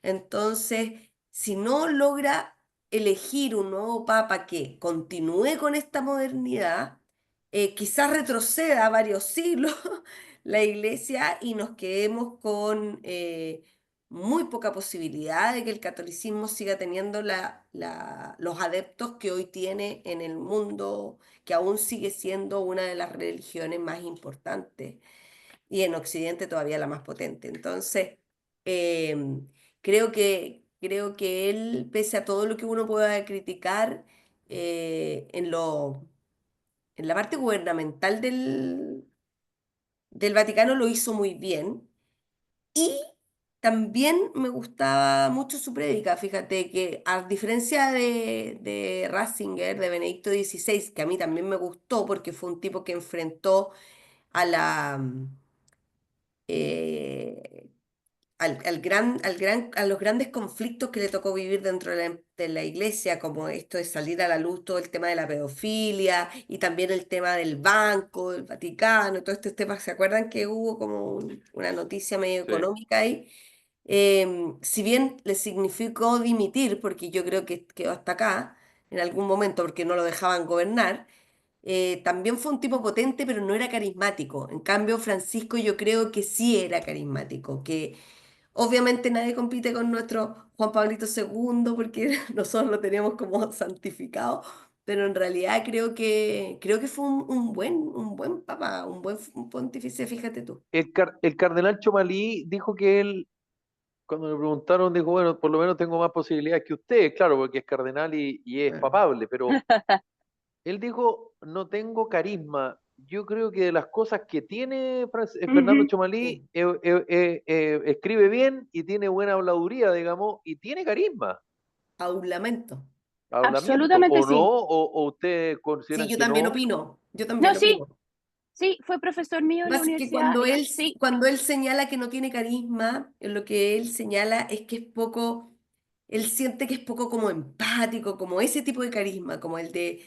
Entonces, si no logra elegir un nuevo papa que continúe con esta modernidad, quizás retroceda varios siglos la iglesia y nos quedemos con muy poca posibilidad de que el catolicismo siga teniendo los adeptos que hoy tiene en el mundo, que aún sigue siendo una de las religiones más importantes y en Occidente todavía la más potente. Entonces, em, creo que él, pese a todo lo que uno pueda criticar en la parte gubernamental del Vaticano, lo hizo muy bien. Y también me gustaba mucho su prédica, fíjate que a diferencia de Ratzinger, de Benedicto XVI, que a mí también me gustó porque fue un tipo que enfrentó a eh, a los grandes conflictos que le tocó vivir dentro de la iglesia, como esto de salir a la luz, todo el tema de la pedofilia y también el tema del banco, del Vaticano, todos estos temas. ¿Se acuerdan que hubo como una noticia medio Sí. económica ahí? Si bien le significó dimitir, porque yo creo que quedó hasta acá en algún momento porque no lo dejaban gobernar, también fue un tipo potente, pero no era carismático. En cambio, Francisco yo creo que sí era carismático, que obviamente nadie compite con nuestro Juan Pablito II porque nosotros lo teníamos como santificado, pero en realidad creo que fue un buen papa, un pontífice, fíjate tú. El cardenal Chomalí dijo que él, cuando le preguntaron, dijo, bueno, por lo menos tengo más posibilidades que usted, claro, porque es cardenal y es Ah. papable, pero él dijo, no tengo carisma. Yo creo que de las cosas que tiene Fernando Ujú. Chomalí, Sí, escribe bien y tiene buena habladuría, digamos, y tiene carisma, a un lamento. hablamiento, Absolutamente ¿o no? sí. ¿O ustedes Sí, consideran yo que también no? opino, yo No, también sí, opino. sí, fue profesor mío Lo en que la pasa es que universidad. Sí, cuando él señala que no tiene carisma, lo que él señala es que es poco, él siente que es poco como empático, como ese tipo de carisma, como el de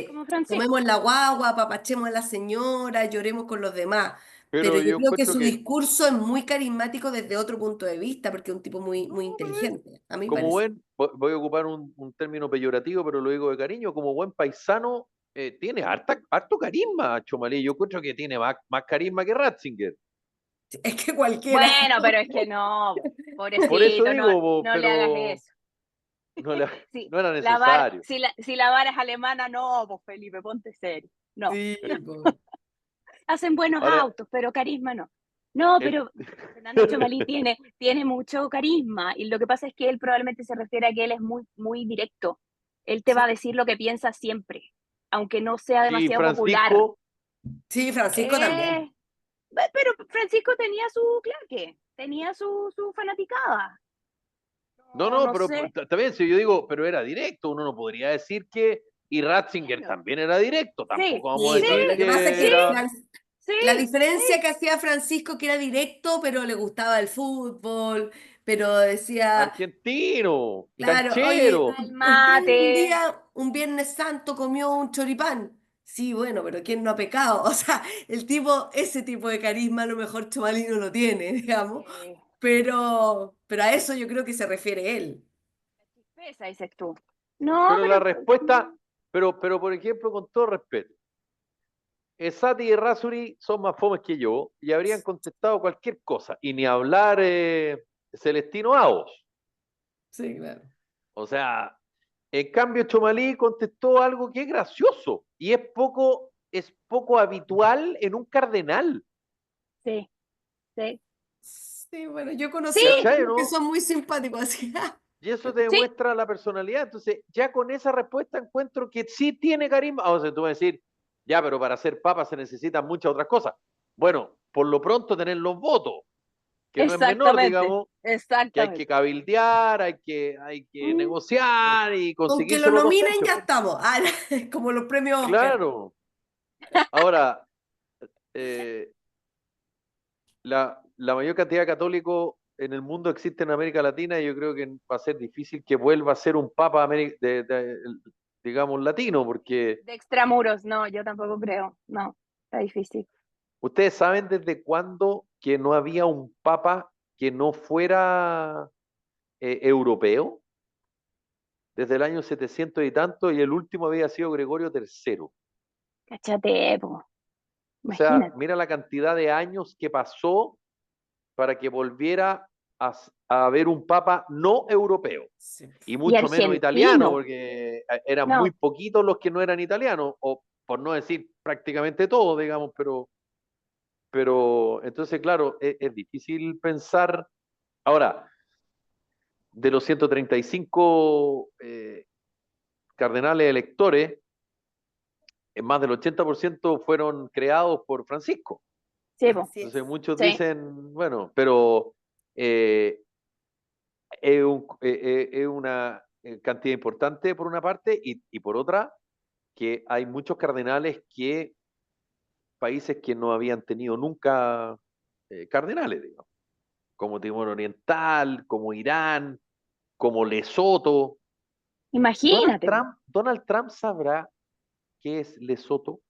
como Francisco. tomemos la guagua, apapachemos a la señora, lloremos con los demás. Pero Pero yo yo creo que encuentro su que, discurso es muy carismático desde otro punto de vista, porque es un tipo muy, muy no, pero él, inteligente, a mí me como parece. buen, voy a ocupar un término peyorativo, pero lo digo de cariño, como buen paisano, tiene harto carisma, Chomalí. Yo encuentro que tiene más carisma que Ratzinger. Es que cualquiera. Bueno, pero es que no, Por eso pobrecito, no, digo, no le hagas pero eso. no, le- Sí, no era la vara, necesario. si la vara es alemana, no, pues Felipe, ponte serio. No, Sí, Eh, po. hacen buenos Ahora, autos, pero carisma no. No, el, pero Fernando Chomalí tiene mucho carisma y lo que pasa es que él probablemente se refiere a que él es muy, muy directo. Él te va Sí, a decir lo que piensa siempre, aunque no sea y demasiado popular. Francisco, sí, Francisco Eh, también. pero Francisco tenía su claque, tenía su fanaticada. no, No, no, no pero sé. está bien, si yo digo, pero era directo, uno no podría decir que, y Ratzinger Bueno, también era directo, sí, tampoco vamos a Sí, sí, pues, decir lo que pasa es que sí, que era, la sí, diferencia sí. que hacía Francisco, que era directo, pero le gustaba el fútbol, pero decía, argentino, claro, oye, canchero. Al usted mate. un Viernes Santo comió un choripán. Sí, bueno, pero ¿quién no ha pecado? O sea, el tipo, ese tipo de carisma a lo mejor Tchouaméni no lo tiene, digamos, Eh, pero a eso yo creo que se refiere él. Chispeza, dices tú. No, Pero la pero respuesta, pero por ejemplo, con todo respeto, Sati y Errázuriz son más fomes que yo y habrían contestado cualquier cosa, y ni hablar Celestino Avos. Sí, claro. O sea, en cambio Chomalí contestó algo que es gracioso y es poco habitual en un cardenal. sí, sí. Sí, bueno, yo conocí a Sí, ¿Cachai, algunos que no? son muy simpáticos, así. Y eso te sí, demuestra la personalidad. Entonces, ya con esa respuesta encuentro que sí tiene carisma. O sea, tú vas a decir, ya, pero para ser papa se necesitan muchas otras cosas. Bueno, por lo pronto tener los votos, que no es menor, exactamente, digamos, que hay que exactamente. cabildear, hay que Mm, negociar y Con que lo conseguirse los dos nominen tercios. ya estamos. Ah, como los premios Oscar. Claro. Ahora, eh, la mayor cantidad de católicos en el mundo existe en América Latina y yo creo que va a ser difícil que vuelva a ser un papa digamos, latino, porque De extramuros, no, yo tampoco creo. No, está difícil. ustedes saben desde cuándo que no había un papa que no fuera europeo, desde el año 700 y tanto, y el último había sido Gregorio III. Cáchate, po, O sea, imagínate. mira la cantidad de años que pasó para que volviera a haber un papa no europeo. Sí. Y Y mucho menos italiano, argentino, porque eran muy no. poquitos los que no eran italianos, o por no decir prácticamente todos, digamos, pero entonces, claro, es difícil pensar. Ahora, de los 135 cardenales electores, más del 80% fueron creados por Francisco. Sí, po, Así Entonces es. muchos sí. dicen, bueno, pero eh, es una cantidad importante por una parte y por otra que hay muchos cardenales países que no habían tenido nunca cardenales, digamos, como Timor Oriental, como Irán, como Lesoto. Imagínate, po. Donald Trump sabrá qué es Lesoto,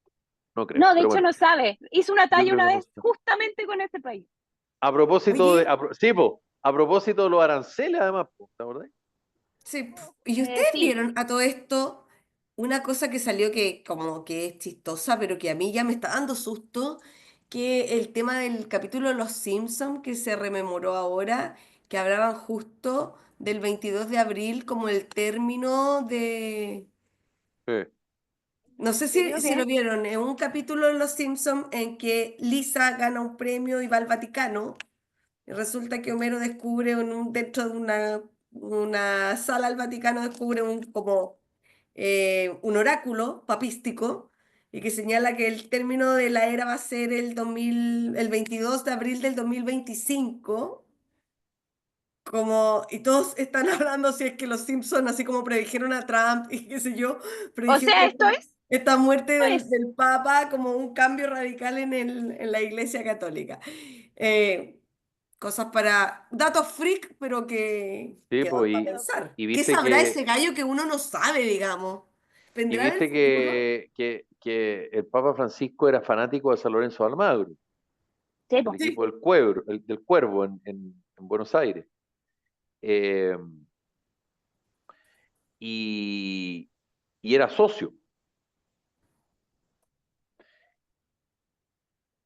no creo, No, de pero hecho bueno, no sabe. Hizo una yo talla creo una que no vez sabe. justamente con este país. A propósito Oye, sí, po, a propósito de los aranceles, además, po, ¿te acordás? sí. ¿Y ustedes Sí, vieron a todo esto una cosa que salió que como que es chistosa, pero que a mí ya me está dando susto, que el tema del capítulo de Los Simpson que se rememoró ahora, que hablaban justo del 22 de abril como el término de... Sí, No sé ¿en serio si lo qué? vieron, en un capítulo de Los Simpson en que Lisa gana un premio y va al Vaticano. Y resulta que Homero descubre dentro de una sala del Vaticano, descubre un oráculo papístico y que señala que el término de la era va a ser el 22 de abril del 2025. Y todos están hablando si es que los Simpson, así como predijeron a Trump y qué sé yo, O predijeron sea, esto es, esta muerte esto es. del Papa como un cambio radical en la Iglesia Católica. Eh, Cosas datos freak, pero sí, que dan pues, para pensar. y ¿Qué viste sabrá ese que gallo que uno no sabe, digamos? y ¿Vendrá del viste futuro? que el Papa Francisco era fanático de San Lorenzo de Almagro, Sí, el po. Sí. equipo del Cuervo en Buenos Aires. Eh, y, y era socio.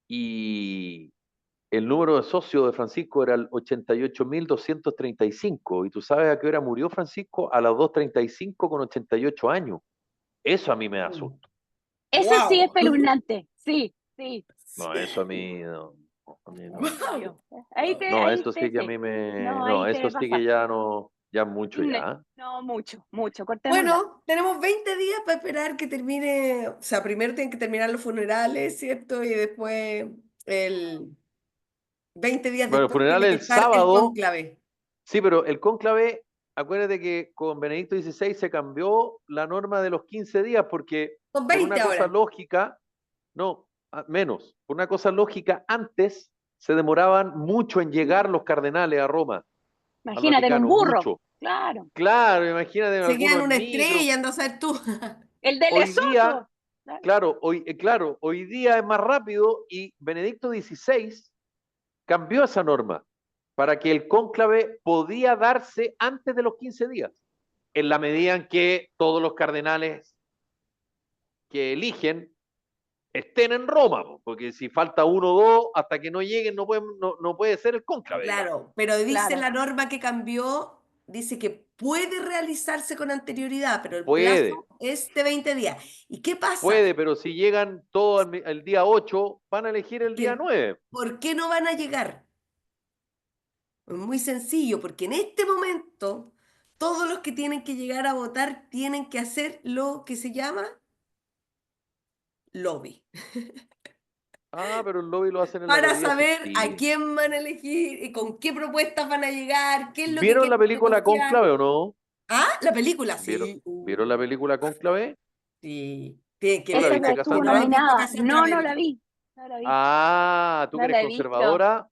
Y el número de socios de Francisco era el 88.235. Y tú sabes a qué hora murió Francisco, a las 2:35 con 88 años. Eso a mí me da susto. Eso sí es ¡Wow! espeluznante. Sí, sí. No, eso a mí no. A mí En no. serio. No, eso sí que a Sí. mí me. No, No, ahí eso te sí que pasaste. ya no. Ya mucho ya. No, mucho, mucho. Cortémosla. Bueno, tenemos 20 días para esperar que termine, o sea, primero tienen que terminar los funerales, ¿cierto? Y después, el 20 días Bueno, el después funeral tiene que el estar el sábado. cónclave. Sí, pero el cónclave, acuérdate que con Benedicto XVI se cambió la norma de los 15 días porque Son por 20 una cosa ahora. lógica, no, menos, por una cosa lógica, antes se demoraban mucho en llegar los cardenales a Roma, al Imagínate, en un Vaticano, burro. mucho. Claro. Claro, imagínate en Seguían algunos una micros. estrella, anda a saber tú. El de Hoy día, Lesoto. Claro, hoy día es más rápido y Benedicto XVI cambió esa norma para que el cónclave podía darse antes de los 15 días, en la medida en que todos los cardenales que eligen estén en Roma, porque si falta uno o dos, hasta que no lleguen no puede ser el cónclave, digamos. Claro, pero dice Claro. la norma que cambió, dice que puede realizarse con anterioridad, pero el Puede, plazo es de 20 días. ¿Y qué pasa? puede, pero si llegan todos el día 8, van a elegir el día Que- 9. ¿Por qué no van a llegar? Es muy sencillo, porque en este momento todos los que tienen que llegar a votar tienen que hacer lo que se llama lobby, Ah, pero el lobby lo hacen en la para mayoría saber a simple. quién van a elegir y con qué propuestas van a llegar, qué es lo que ¿Vieron la quieren película negociar. Cónclave o no? Ah, la película, ¿Vieron, sí. ¿vieron la película Cónclave? Sí, tienen que ¿Tú la Esa verla. no viste, estuvo ¿Tú no has Cassandra? visto nominada. Cassandra No, no la Bebé? vi. No la vi. Ah, ¿tú que No eres la he visto. conservadora?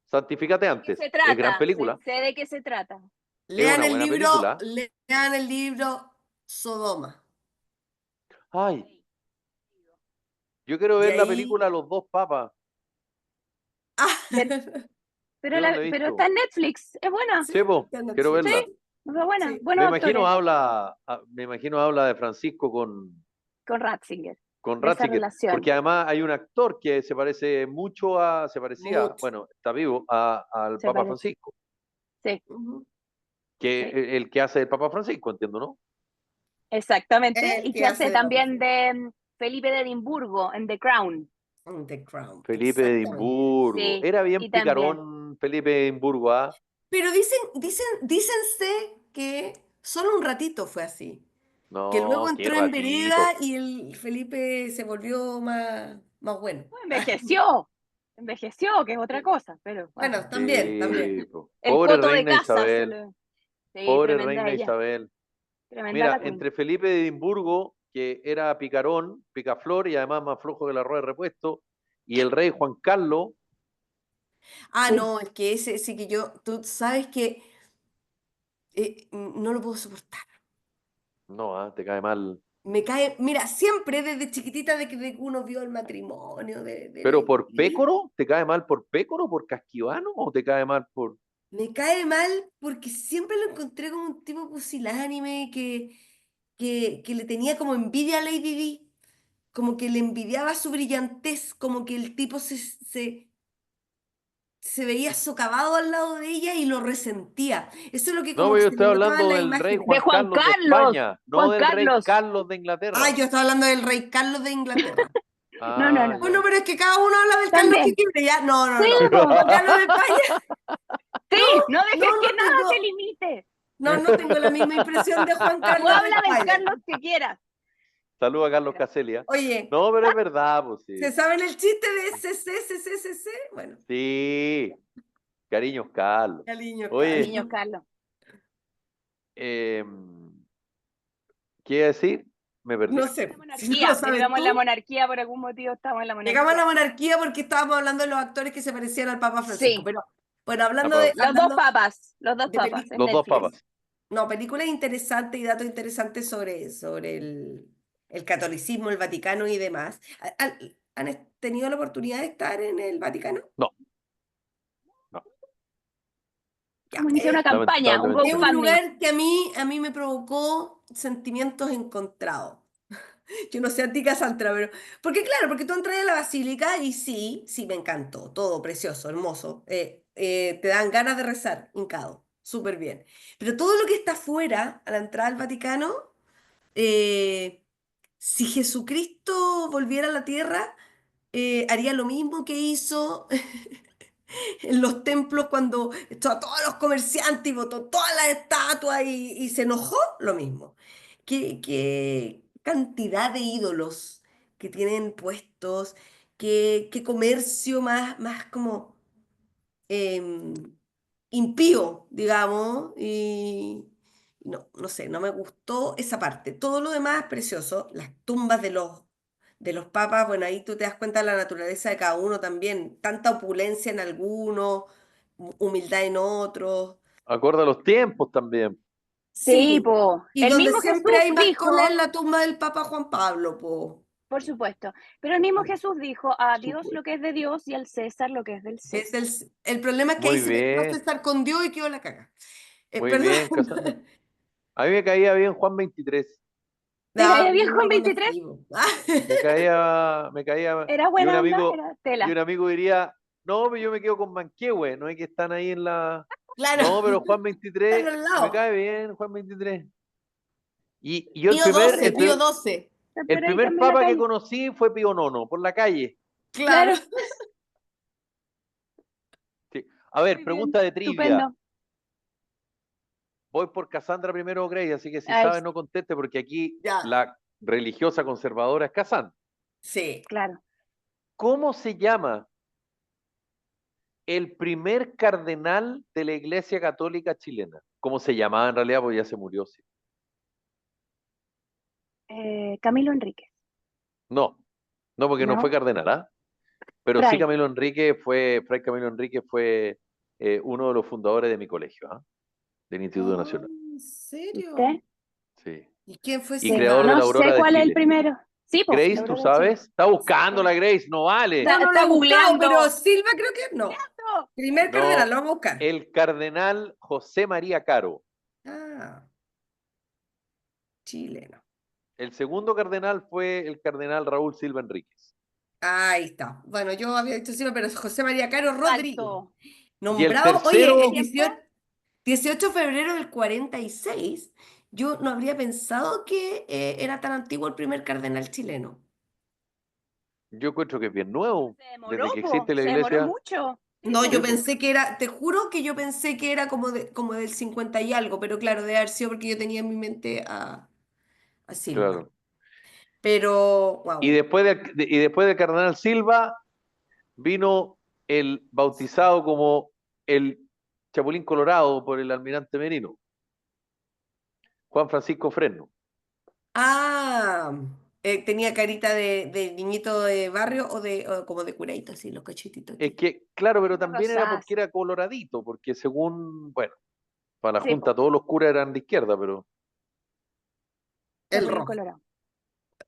Santifícate ¿De qué antes. se Es gran trata? película. Sé de qué se trata. Es una buena película. Lean el libro Sodoma. Ay, yo quiero Y ver la ahí, película Los dos papas. ah, Pero, Yo no la he pero está visto. en Netflix. Es buena. sí, Sí, po, está en quiero Netflix. verla. Sí, es buena. Sí. Me Buenos imagino actores. habla de Francisco Con Ratzinger. con De esa Ratzinger, relación. porque además hay un actor que se parecía, Mucho. bueno, está vivo, al Se Papa parece. Francisco, Sí, Ujú. que sí. el que hace el Papa Francisco, entiendo, ¿no? Exactamente. El Y que que hace hace de Papa también Francisco. de Felipe de Edimburgo en The Crown. The Crown, Felipe de exactamente. Edimburgo. Sí, Era bien y también. picarón Felipe de Edimburgo, ¿ah? Pero dícense que solo un ratito fue así. Que luego No, qué entró en vereda ratito. y el Felipe se volvió más bueno. Envejeció. Envejeció, que es otra Sí. cosa, pero bueno. Bueno, también, también. Sí, po. El Pobre coto de reina casa Isabel, Sí, pobre tremenda reina ella. Isabel. Tremenda Mira, la Queen. entre Felipe de Edimburgo, que era picarón, picaflor y además más flojo que la rueda de repuesto, y el rey Juan Carlos, Ah, Sí. no, es que ese sí que tú sabes que no lo puedo soportar. no, te cae mal. Me cae, mira, siempre desde chiquitita de que uno vio el matrimonio de Pero Lady por Di, pécoro, ¿te cae mal por pécoro, por casquivano o te cae mal por... me cae mal porque siempre lo encontré como un tipo pusilánime que le tenía como envidia a Lady Di, como que le envidiaba su brillantez, como que el tipo se veía socavado al lado de ella y lo resentía. Eso es lo que No, como que yo se le estoy notaba en hablando las del rey imágenes. De Juan Juan Carlos de Carlos. España, no Juan del rey Carlos. Carlos de Ah, Inglaterra. yo estaba hablando del rey Carlos de Inglaterra. No, no, Ah, no. Bueno, ya. pero es que cada uno habla del Carlos que También. quiere, ya. No, Sí, no, no. po. Juan Carlos de España, no, Sí, no dejes no que nada te tengo, limite. no tengo la misma impresión de Juan Tú Carlos de habla del España. Carlos que quieras. Saludos a Carlos Pero, Caselia. Oye, No, pero es verdad, pues ¿se sí. saben el chiste de CC? Bueno, Sí, cariños, Carlos. cariño, Oye, cariño, Carlos. Carlos. eh, ¿qué iba a decir? Me No perdí. La sé, si no lo monarquía. sabes Derivamos en la tú. monarquía, por algún motivo estamos en la Llegamos a la monarquía. monarquía porque estábamos hablando de los actores que se parecían al Papa Francisco. Sí, Pero bueno, Ah, pa- los dos de papas en Los dos Netflix. papas. no, películas interesantes y datos interesantes sobre el catolicismo, el Vaticano y demás. ¿Han tenido la oportunidad de estar en el Vaticano? No, no, Ya, Vamos a iniciar una campaña, un lamentablemente es un no. GoFundMe. lugar que a mí me provocó sentimientos encontrados. Yo no sé a ti, Cassandra, pero... Porque claro, porque tú entras a la basílica y sí, me encantó. Todo precioso, hermoso. Te dan ganas de rezar, hincado. Súper bien. Pero todo lo que está afuera, a la entrada al Vaticano, eh, si Jesucristo volviera a la tierra, haría lo mismo que hizo en los templos cuando todos los comerciantes y botó todas las estatuas y se enojó, lo mismo. Qué cantidad de ídolos que tienen puestos, qué comercio más como em, impío, digamos, y no sé, no me gustó esa parte. Todo lo demás es precioso, las tumbas de los papas, bueno, ahí tú te das cuenta de la naturaleza de cada uno también, tanta opulencia en algunos, humildad en otros. Acorde a los tiempos también. Sí, Sí, po. y El donde mismo siempre Jesús hay más cola dijo, en la tumba del Papa Juan Pablo, po. por supuesto, pero el mismo Jesús dijo, a Dios lo Supuesto. que es de Dios y al César lo que es del Es César. el problema es que ahí Muy se mezcló bien, César con Dios y quedó la caga. muy Perdón. bien, Cassandra. A mí me caía bien Juan 23. ¿Te No, caía pero yo viejo no en lo 23? conocí, po. Era y un buena onda, amigo, era y tela. un amigo diría, no, pero yo me quedo con Manquehue, no es que están ahí en la. Claro, No, pero Juan están 23, al me lado. cae bien, Juan 23. Y yo Pío 12, Pío 12. el Pero ahí primer también la papa que calle. conocí fue Pío Nono, por la calle. Claro. Claro, Sí. A ver, muy bien, pregunta de trivia. estupendo. Voy por Cassandra primero, Grace, así que si Ay, sabe no conteste, porque aquí Ya, la religiosa conservadora es Cassandra. sí. claro. ¿Cómo se llama el primer cardenal de la Iglesia Católica chilena? ¿Cómo se llamaba en realidad? Porque ya se murió. Sí. Camilo Enríquez, No, no, porque no fue ¿no? cardenal, ¿ah? Pero sí Fray. Camilo Enrique Fray Camilo Enrique fue uno de los fundadores de mi colegio, ¿ah? Del Instituto Oh, Nacional. ¿en serio? ¿Usted? Sí. ¿Y quién fue Y ese Sí. creador de la No gallo? sé Aurora de cuál es el Chile. primero. Sí, pues, la Grace, ¿tú Aurora de Chile. sabes? Está buscándola, Sí. Grace, no vale. No, no lo Está he buscado, pero googleando. Silva creo que no. ¡Cierto! Primer cardenal, No, lo vamos a buscar. el cardenal José María Caro. Ah, chileno. El segundo cardenal fue el cardenal Raúl Silva Enríquez. Ahí está. Bueno, yo había dicho Silva, pero es José María Caro Rodríguez. Exacto. Y el Nombrado, oye, ¿Cuánto tercero, el tiempo? 18 de febrero del 46, yo no habría pensado que era tan antiguo el primer cardenal chileno. yo encuentro que es bien nuevo. Se demoró, Desde que po. existe la Se demoró iglesia. mucho. Sí, No, po. Sí, yo pues. pensé que era, te juro que yo pensé que era como del 50 y algo, pero claro, debe haber sido porque yo tenía en mi mente a Silva. Claro. Pero, Y wow. después del cardenal Silva vino el bautizado como el Chapulín Colorado por el almirante Merino, Juan Francisco Fresno. Ah, tenía carita de niñito de barrio o como de curadito, así, los cachetitos Es aquí. que, claro, pero Como también era rosadas. porque era coloradito, porque según, bueno, para la Sí, Junta po. todos los curas eran de izquierda, pero El Chapulín rojo. Colorado.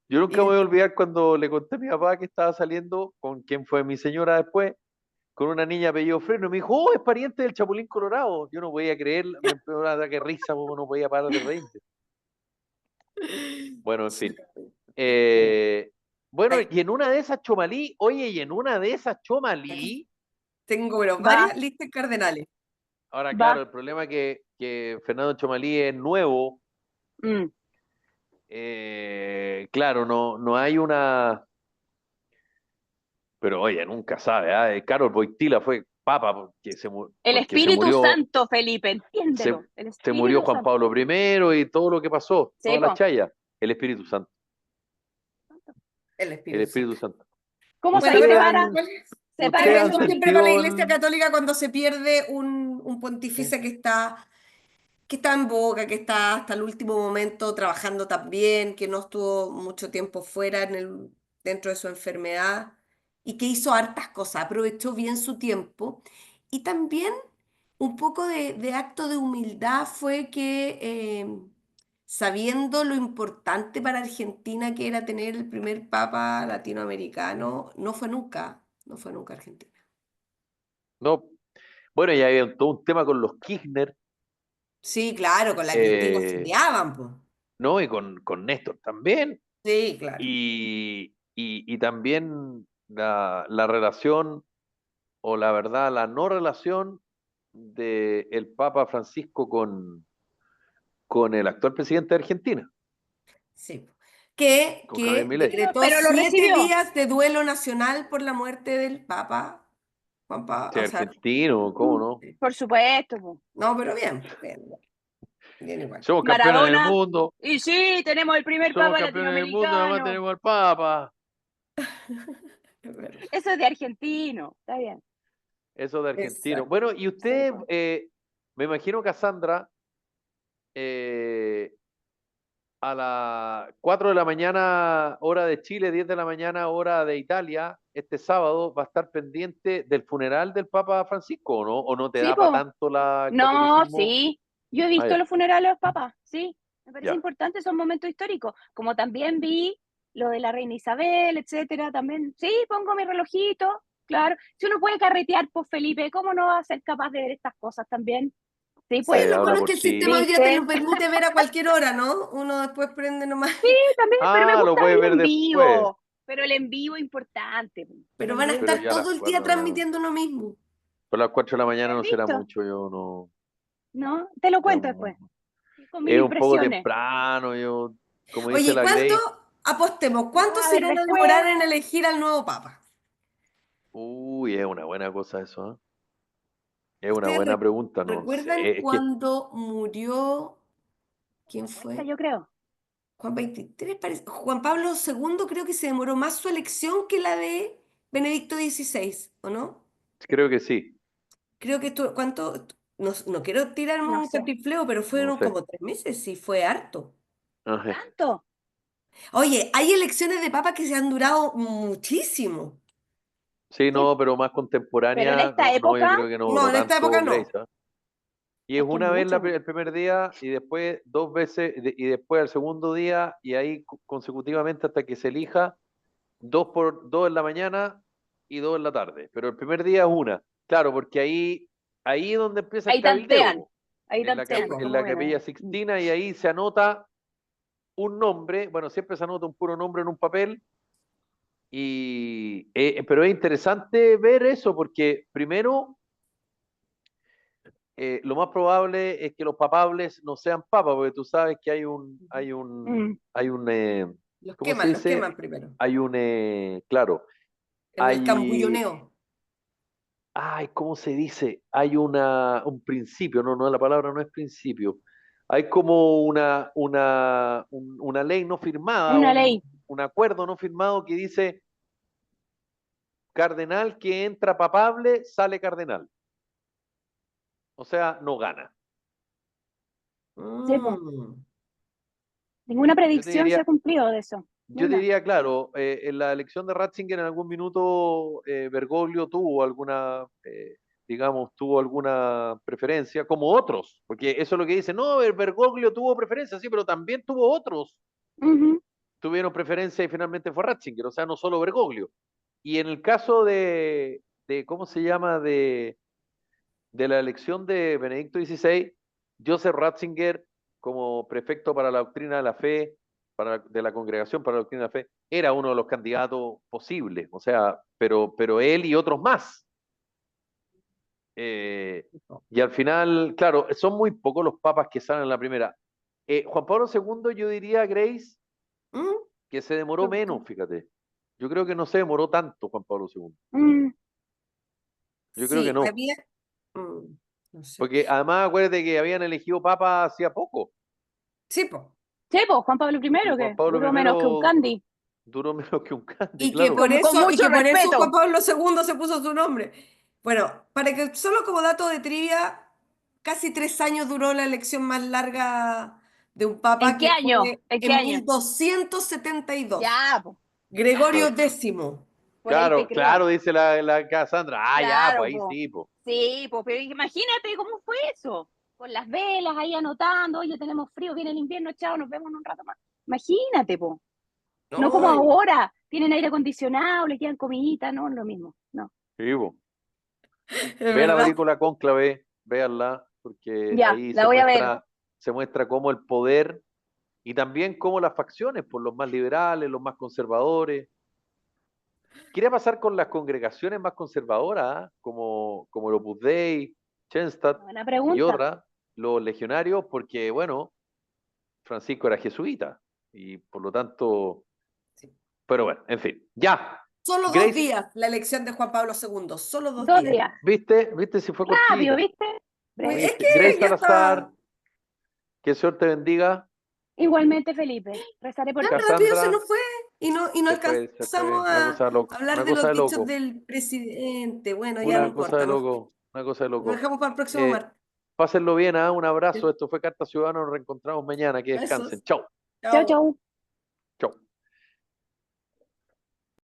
yo nunca Y me voy a olvidar cuando le conté a mi papá que estaba saliendo con quien fue mi señora después, con una niña apellido Fresno, y me dijo, oh, es pariente del Chapulín Colorado. Yo no podía creer, me empezó a dar que risa, porque no podía parar de reírme. Bueno, en fin. Eh, bueno, Ay, y en una de esas Chomalí, oye, y en una de esas aquí Chomalí, tengo, bueno, Va, varias listas cardenales. ahora claro, va. el problema es que Fernando Chomalí es nuevo, Mm. claro, no hay una, pero oye, nunca sabe, ¿ah? Carol Boitila fue papa El porque se Espíritu murió, Santo, Felipe, se, entiéndelo. El se murió Espíritu Juan Santo. Pablo primero y todo lo que pasó, Sí, toda la po. chaya, el Espíritu Santo, El el Espíritu Espíritu Santo. Santo. ¿Cómo Bueno, sabéis? ¿Ustedes pero Separa, han, me separa ustedes han eso. cuento siempre para la sentido Iglesia Católica cuando se pierde un sí? pontífice que está en boga, que está hasta el último momento trabajando tan bien, que no estuvo mucho tiempo fuera dentro de su enfermedad y que hizo hartas cosas, aprovechó bien su tiempo. Y también un poco de acto de humildad fue que, sabiendo lo importante para Argentina que era tener el primer papa latinoamericano, no fue nunca a Argentina. No, bueno, ya había todo un tema con los Kirchner, Sí, claro, con la Cristina se eh, liaban, pues. ¿no? Y con Néstor también. Sí, claro. Y también la relación, o la verdad, la no relación de el Papa Francisco con el actual presidente de Argentina, Sí. Que, con Javier que Milei. decretó Pero lo 7 recibió. días de duelo nacional por la muerte del Papa. Sí, O sea, argentino, ¿cómo no? sí. Por supuesto, po. No, pero bien, bien, bien igual. Somos campeones del Maradona. mundo, Y sí, tenemos el primer somos papa campeones del mundo, además latinoamericano. tenemos al Papa. Es verdad. Eso es de argentino. Está bien. Eso de argentino. Exacto. Bueno, y Sí, usted, po. me imagino, Cassandra, eh, a las 4 de la mañana, hora de Chile, 10 de la mañana, hora de Italia, este sábado, va a estar pendiente del funeral del Papa Francisco, ¿o no? ¿O no te Sí, da para po. tanto el No, catolicismo? sí. Yo he Ah, visto ya. los funerales de los papás, sí, me parece Ya. importante, son momentos históricos, como también vi lo de la reina Isabel, etcétera, también, sí, pongo mi relojito, claro, si uno puede carretear, pues Felipe, ¿cómo no va a ser capaz de ver estas cosas también? Sí, Sí, pues, lo Habla bueno es por que el sistema sí. hoy día te ¿viste? lo permite ver a cualquier hora, ¿no? Uno después prende nomás. Sí, también, pero me Ah, lo gusta puedes verlo ver en después, vivo, pero el en vivo es importante, el Pero en van a vivo es pero estar ya a las todo importante. el día 4 no. transmitiendo lo mismo. Por las 4 de la ¿Lo mañana has no será visto? mucho, yo no. ¿No? Te lo cuento No. después, con mis Es un poco impresiones. temprano, yo, como dice Oye, la ¿cuánto, Grace. apostemos, Lo cuánto voy a se ver van a después. demorar en elegir al nuevo papa? Uy, es una buena cosa eso, ¿eh? Es una ¿Ustedes buena pregunta, no recuerdan sé. Es que cuando murió, quién 50, fue? yo creo. Juan 23, parece. Juan Pablo II creo que se demoró más su elección que la de Benedicto XVI, ¿o no? creo que sí, Creo que esto, ¿cuánto? No, no quiero tirarme No un sé. cantinfleo, pero no fueron sé. como 3 meses, sí, fue harto. Ajá. ¿Tanto? Oye, hay elecciones de papa que se han durado muchísimo. Sí, Sí, no, pero más pero en contemporánea, esta no, no, yo época creo que no No, duró en esta época tanto, Grace, no. ¿ah? Y es es que es una vez mucho. el primer día y después 2 veces y después el segundo día y ahí consecutivamente hasta que se elija 2 en la mañana y 2 en la tarde. Pero el primer día es una, claro, porque ahí es donde empieza el Ahí cabildeo, tantean, po, ahí en la, Sí, tantean, cap- en po. cómo la viene. Capilla Sixtina y ahí se anota un nombre, bueno, siempre se anota un puro nombre en un papel. Pero es interesante ver eso porque primero lo más probable es que los papables no sean papas, porque tú sabes que Mm, ¿cómo se Los queman dice? primero. Claro, En el hay, cambulloneo. ¿cómo se dice? Hay un principio, no, la palabra no es principio. Hay como una ley no firmada, una ley. un acuerdo no firmado que dice cardenal que entra papable, sale cardenal. O sea, no gana. Sí, pues. Mm. Ninguna Yo te predicción diría, se ha cumplido de eso. Yo Ninguna. diría, claro, en la elección de Ratzinger en algún minuto Bergoglio tuvo alguna preferencia, como otros, porque eso es lo que dicen, no, Bergoglio tuvo preferencia, sí, pero también tuvo otros, Ujú. tuvieron preferencia y finalmente fue Ratzinger, o sea, no solo Bergoglio. Y en el caso ¿cómo se llama? De la elección de Benedicto XVI, Joseph Ratzinger, como prefecto para la doctrina de la fe, de la congregación para la doctrina de la fe, era uno de los candidatos posibles, o sea, pero él y otros más. Y al final, claro, son muy pocos los papas que salen en la primera. Juan Pablo II, yo diría, Grace, Mm. que se demoró menos, fíjate. Yo creo que no se demoró tanto Juan Pablo II. Mm, Yo creo que Sí, no. había. Mm, no sé. Porque además acuérdate que habían elegido papa hacía poco. Sí, po. sí, pues, Juan Pablo Y I, Juan que Pablo duró menos que un I candy. duró menos que un candy, Y que claro. por Con eso, mucho Juan respeto. Pablo II se puso su nombre. Bueno, para que solo como dato de trivia, casi 3 años duró la elección más larga de un ¿En papa, qué que año? fue ¿En qué en año? 1272. Ya, pues, ya, Gregorio Claro, X. por ahí te creo. claro, dice la Cassandra. Ah, ya, pues Claro, ahí pues. sí, pues. Sí, pues, pero imagínate cómo fue eso. Con las velas ahí anotando, oye, tenemos frío, viene el invierno, chao, nos vemos en un rato más. Imagínate, pues. No como Ay, ahora, tienen aire acondicionado, les quedan comiditas, no es lo mismo. No. Sí, po. es Ve la verdad. película Cónclave, véanla, porque Ya, ahí la voy a ver. se muestra cómo el poder y también cómo las facciones, por los más liberales, los más conservadores. ¿Qué iba a pasar con las congregaciones más conservadoras, como el Opus Dei, Schoenstatt Buena y pregunta. otras, los legionarios? Porque, bueno, Francisco era jesuita y por lo tanto, Sí. pero bueno, en fin, ya. Solo dos Grace, días la elección de Juan Pablo II, solo 2 días. 2 días. ¿viste si fue Rápido, cortita? ¿viste? Es Breve. que Grace ya Salazar, está que el Señor te bendiga. Igualmente, Felipe. Rezaré por tan ti. rápido se Cassandra, nos fue y no se fue, alcanzamos una a cosa loca, hablar una de cosa los de dichos loco, del presidente. Bueno, ya no una cosa de importa, loco, una cosa de nos loco. dejamos para el próximo Eh, martes. Pásenlo bien, ¿ah? Un abrazo. Esto fue Carta Ciudadana. Nos reencontramos mañana. Que descansen. Besos. Chau, Chau, Chao. chau. chau.